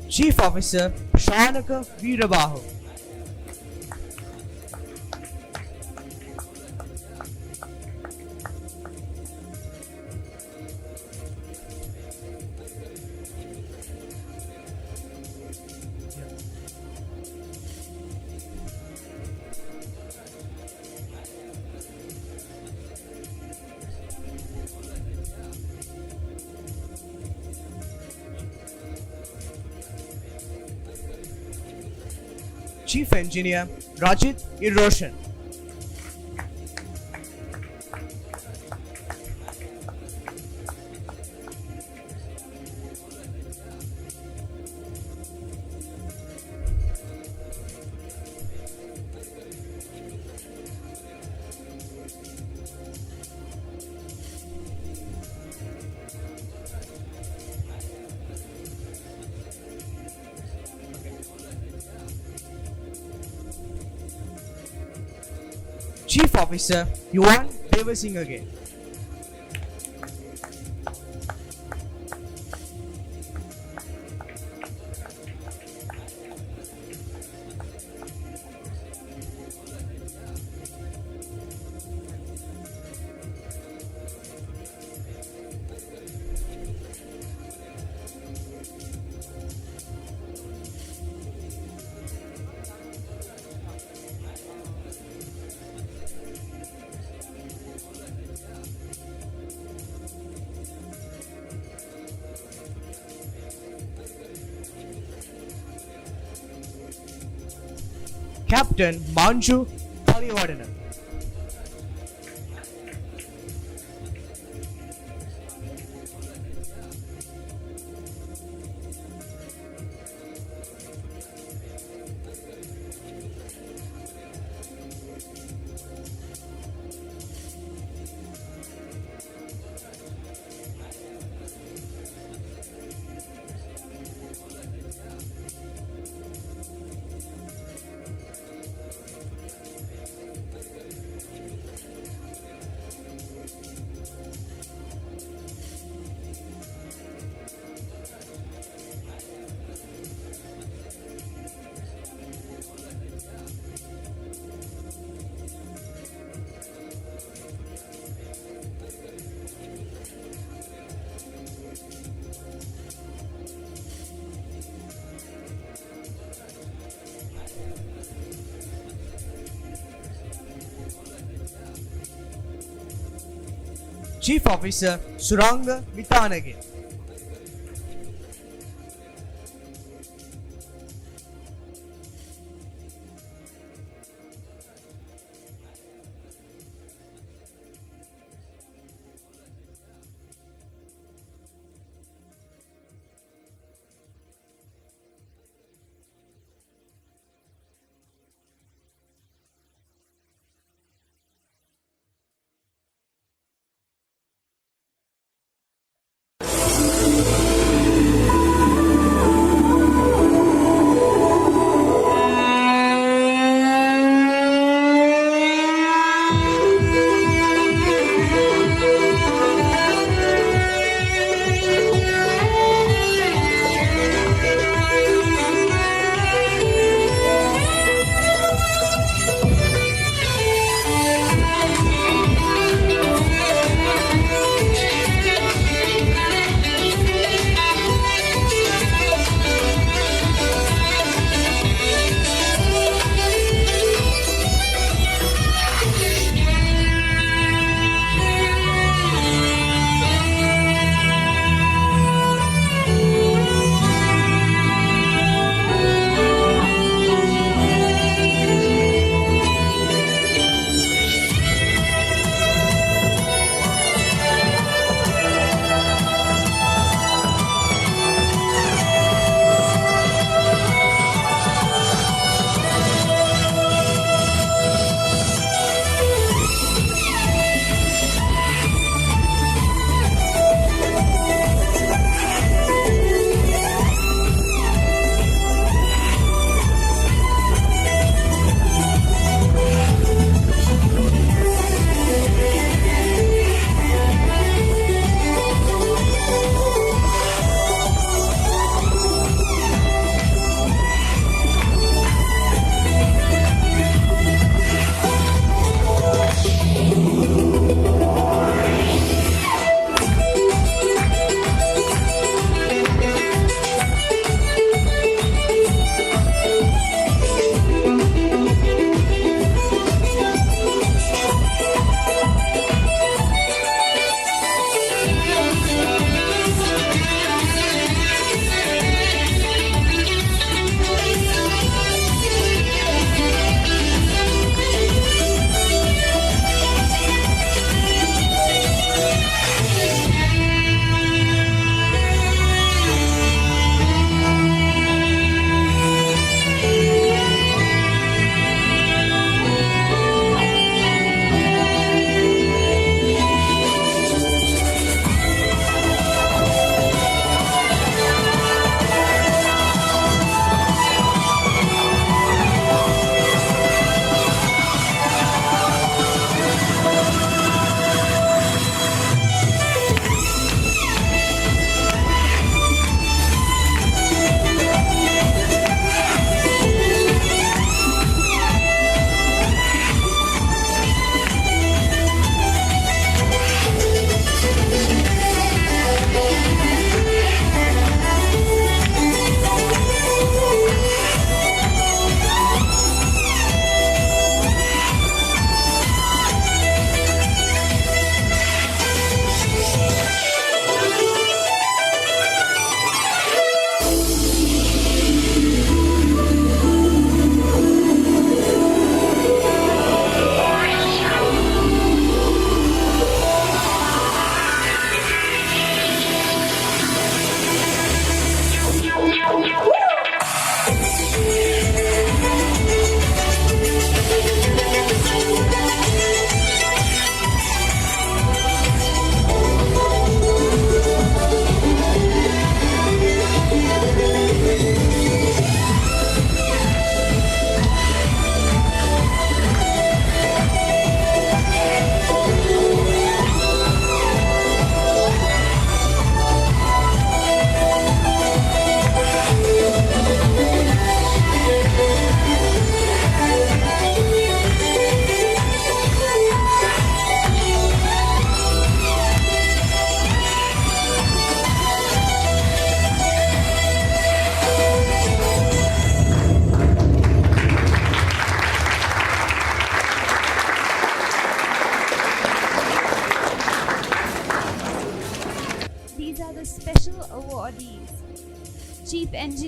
Speaker 2: Chief Officer Shanaka Veerabahu. Chief Engineer Rajit Iroshan. Chief Officer Yuan Devasingh again. Captain Manju Palivadana. Chief Officer Suranga Vitanage.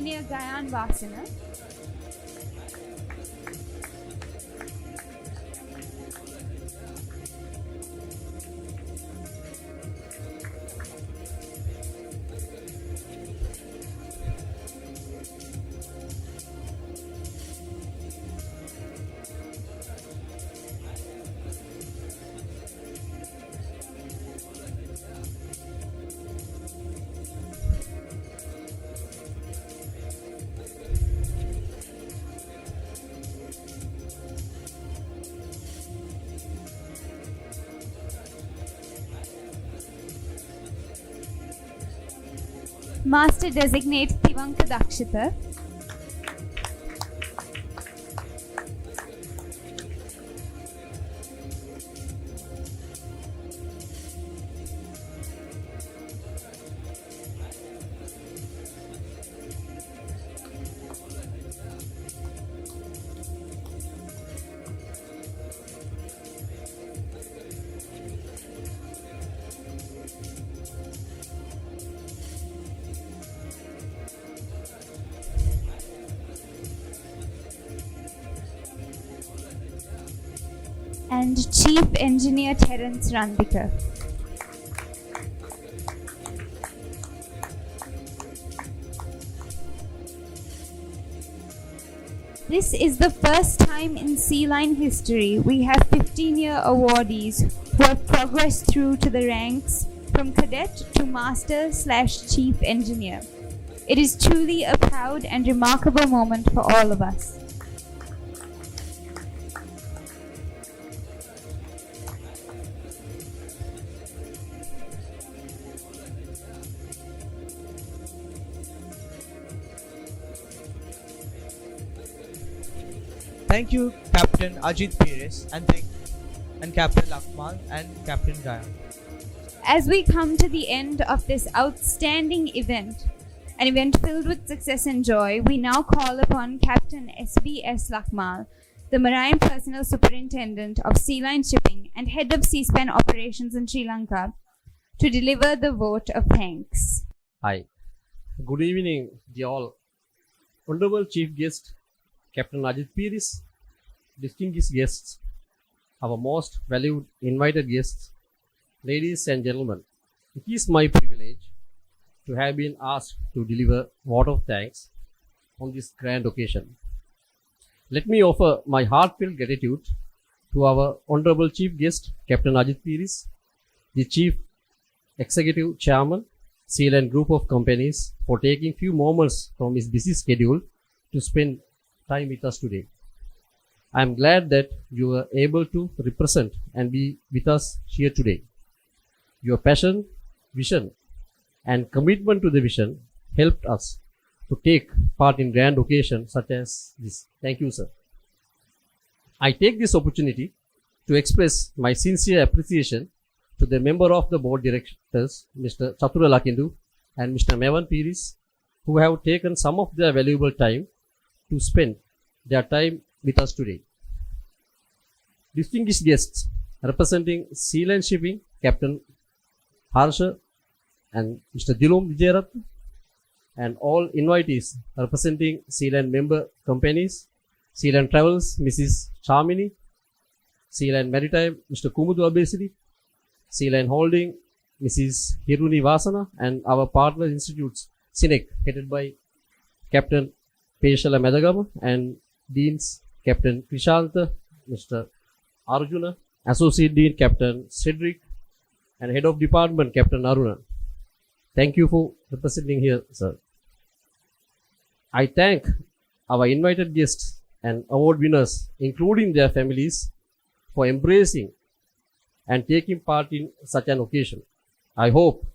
Speaker 1: Engineer Gayan Vasana, Master Designate Tivanka Dakshita, and Chief Engineer Terence Randika. This is the first time in Sea Line history we have 15-year awardees who have progressed through to the ranks from cadet to master/chief engineer. It is truly a proud and remarkable moment for all of us.
Speaker 2: Thank you, Captain Ajit Pires, and Captain Lakmal and Captain Gayan.
Speaker 1: As we come to the end of this outstanding event, an event filled with success and joy, we now call upon Captain S.B.S. Lakmal, the Marine Personnel Superintendent of Sea Line Shipping and Head of Seaspan Operations in Sri Lanka, to deliver the vote of thanks.
Speaker 6: Hi. Good evening, dear all. Honorable Chief Guest, Captain Ajit Pires, distinguished guests, our most valued invited guests, ladies and gentlemen, it is my privilege to have been asked to deliver vote of thanks on this grand occasion. Let me offer my heartfelt gratitude to our Honorable Chief Guest, Captain Ajit Pires, the Chief Executive Chairman, Sea Line Group of Companies, for taking few moments from his busy schedule to spend time with us today. I am glad that you were able to represent and be with us here today. Your passion, vision, and commitment to the vision helped us to take part in grand occasions such as this. Thank you, sir. I take this opportunity to express my sincere appreciation to the member of the board directors, Mr. Chatura Lakindu and Mr. Mevan Pires, who have taken some of their valuable time to spend their time with us today. Distinguished guests representing Sea Line Shipping, Captain Harsha and Mr. Dilom Vijayarat, and all invitees representing Sea Line member companies, Sea Line Travels, Mrs. Charmini, Sea Line Maritime, Mr. Kumudu Abesiri, Sea Line Holding, Mrs. Hiruni Vasana, and our partner institutes, SINEC, headed by Captain Peshala Medagama and Deans Captain Krishanta, Mr. Arjuna, Associate Dean Captain Cedric, and Head of Department Captain Aruna. Thank you for representing here, sir. I thank our invited guests and award winners, including their families, for embracing and taking part in such an occasion. I hope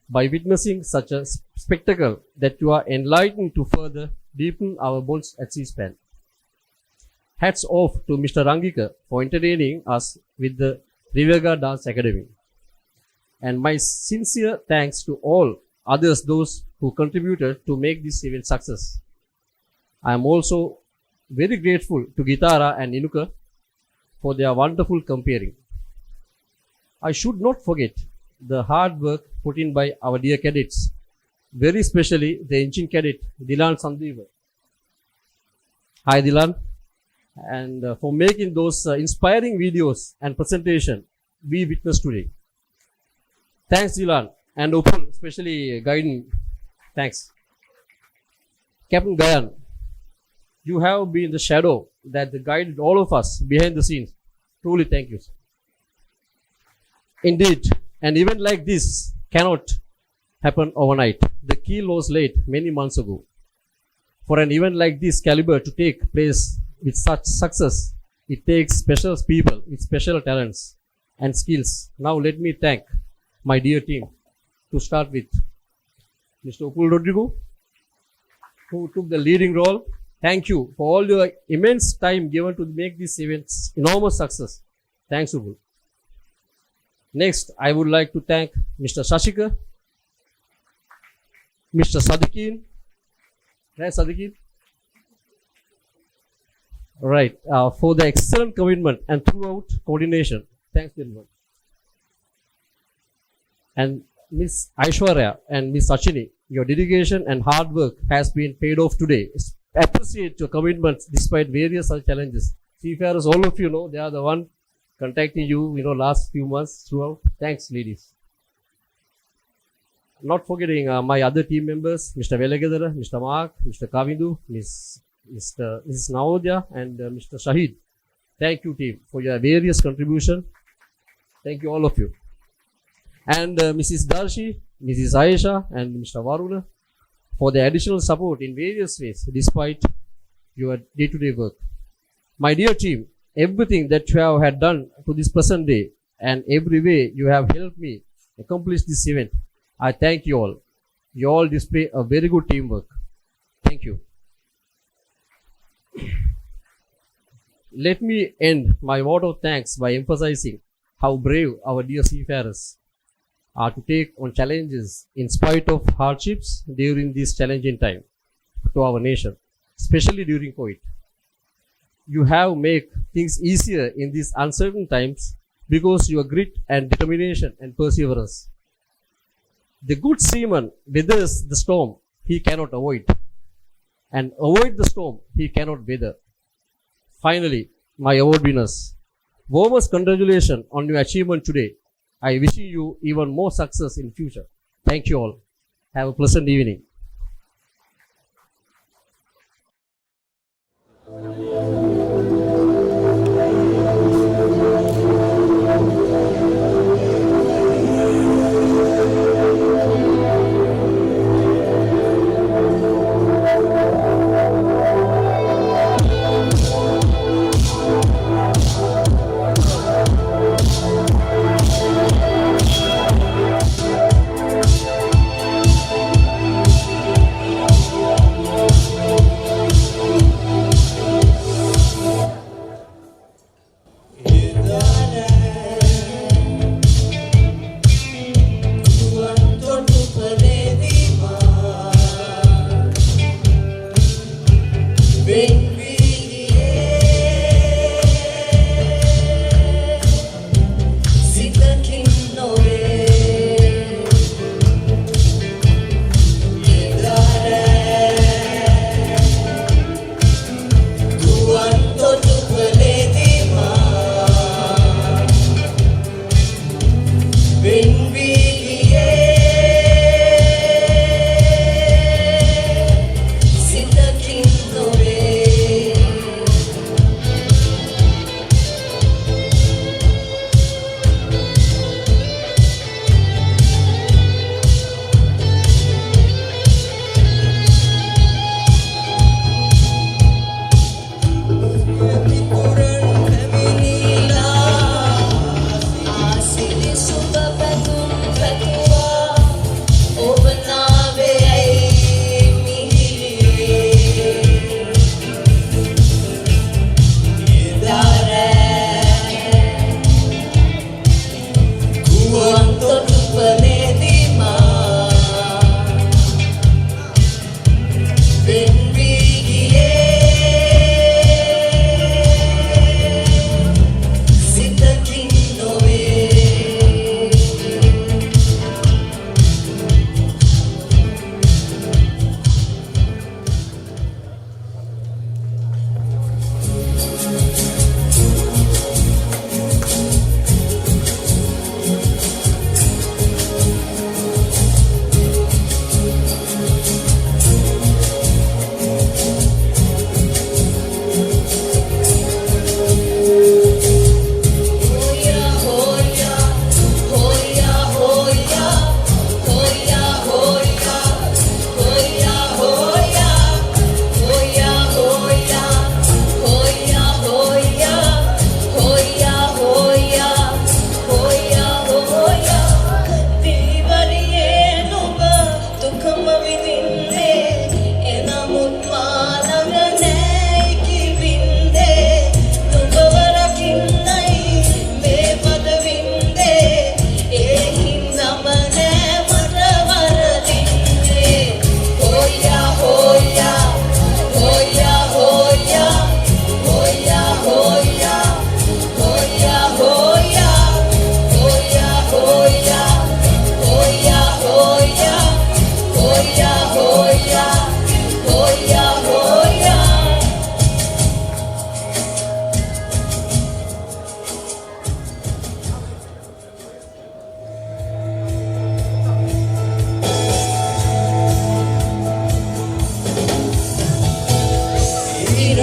Speaker 6: by witnessing such a spectacle that you are enlightened to further deepen our bonds at Seaspan. Hats off to Mr. Rangika for entertaining us with the Rivega Dance Academy. And my sincere thanks to all others, those who contributed to make this event success. I am also very grateful to Gitara and Inuka for their wonderful comparing. I should not forget the hard work put in by our dear cadets very especially the engine cadet Dilan Sandeeva. Hi Dilan, and for making those inspiring videos and presentation we witnessed today. Thanks Dilan and Upul, especially guiding. Thanks. Captain Gayan, you have been the shadow that guided all of us behind the scenes. Truly thank you. Indeed, an event like this cannot happen overnight. The keel was laid many months ago. For an event like this caliber to take place with such success, it takes special people with special talents and skills. Now let me thank my dear team, to start with Mr. Upul Rodrigo, who took the leading role. Thank you for all your immense time given to make this event's enormous success. Thanks, Upul. Next, I would like to thank Mr. Shashika, Mr. Sadikin. Right, Sadikin? Right, for the excellent commitment and throughout coordination. Thanks very much. And Miss Aishwarya and Miss Sachini, your dedication and hard work has been paid off today. Appreciate your commitments despite various challenges. Seafarers, all of you know, they are the one contacting you, last few months throughout. Thanks, ladies. Not forgetting my other team members, Mr. Velagadara, Mr. Mark, Mr. Kavindu, Mrs. Naodya, and Mr. Shahid. Thank you, team, for your various contribution. Thank you, all of you. And Mrs. Darshi, Mrs. Aisha, and Mr. Varuna for the additional support in various ways despite your day-to-day work. My dear team, everything that you have had done to this present day and every way you have helped me accomplish this event, I thank you all. You all display a very good teamwork. Thank you. Let me end my vote of thanks by emphasizing how brave our dear seafarers are to take on challenges in spite of hardships during this challenging time to our nation, especially during COVID. You have made things easier in these uncertain times because your grit and determination and perseverance. The good seaman weathers the storm he cannot avoid, and avoid the storm he cannot weather. Finally, my award winners, warmest congratulations on your achievement today. I wish you even more success in future. Thank you all. Have a pleasant evening.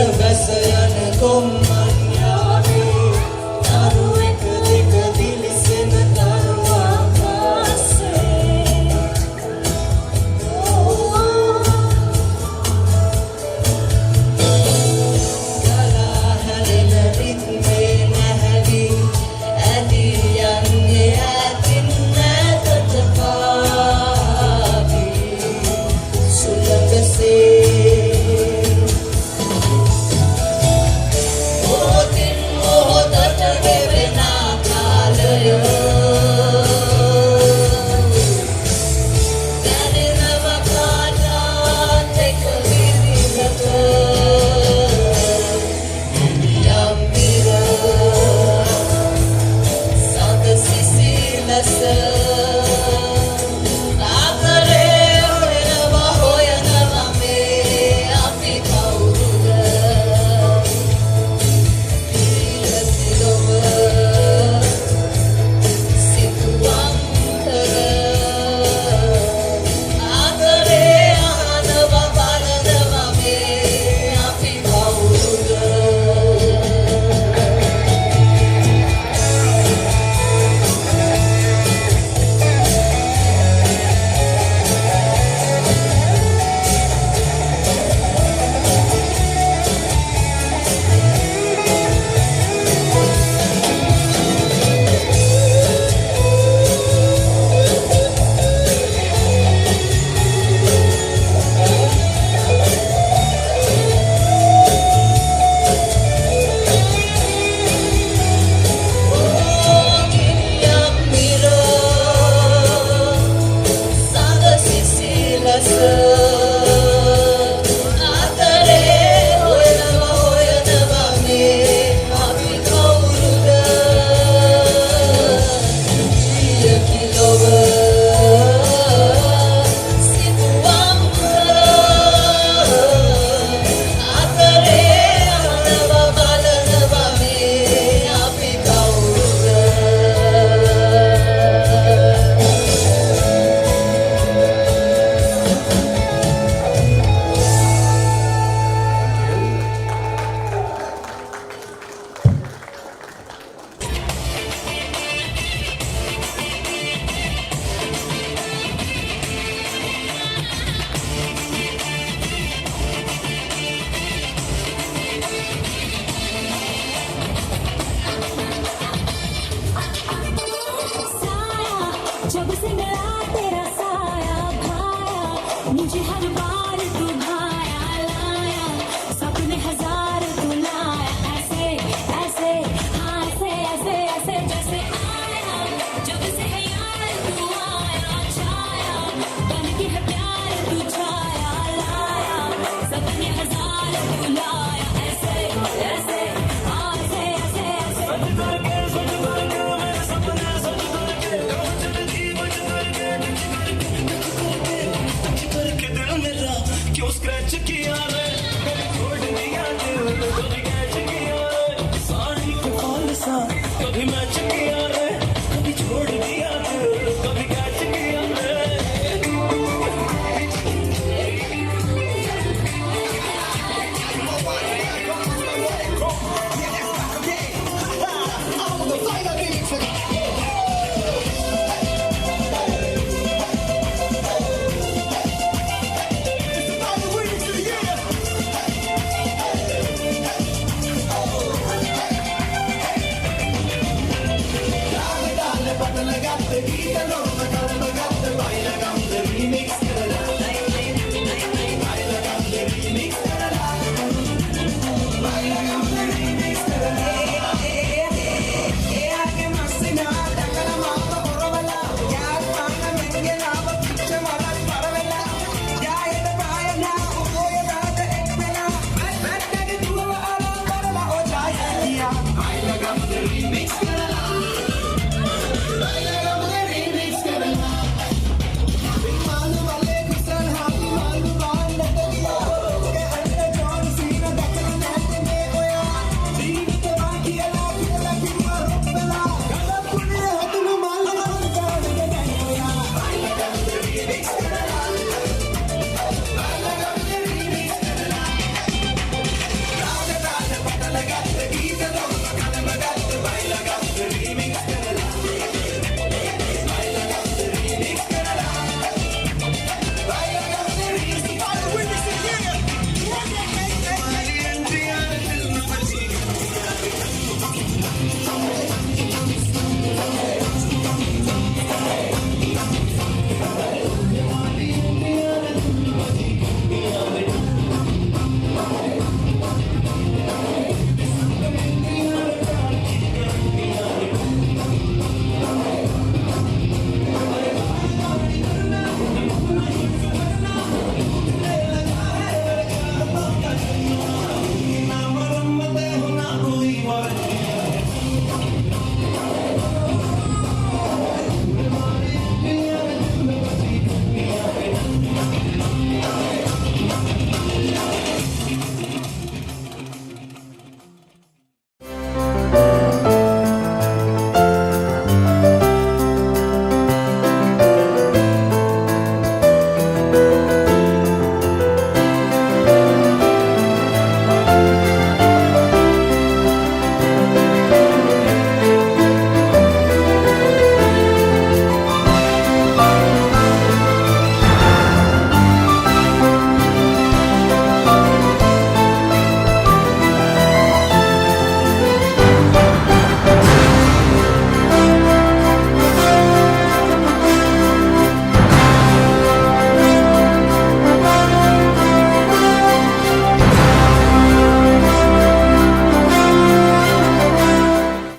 Speaker 7: vessel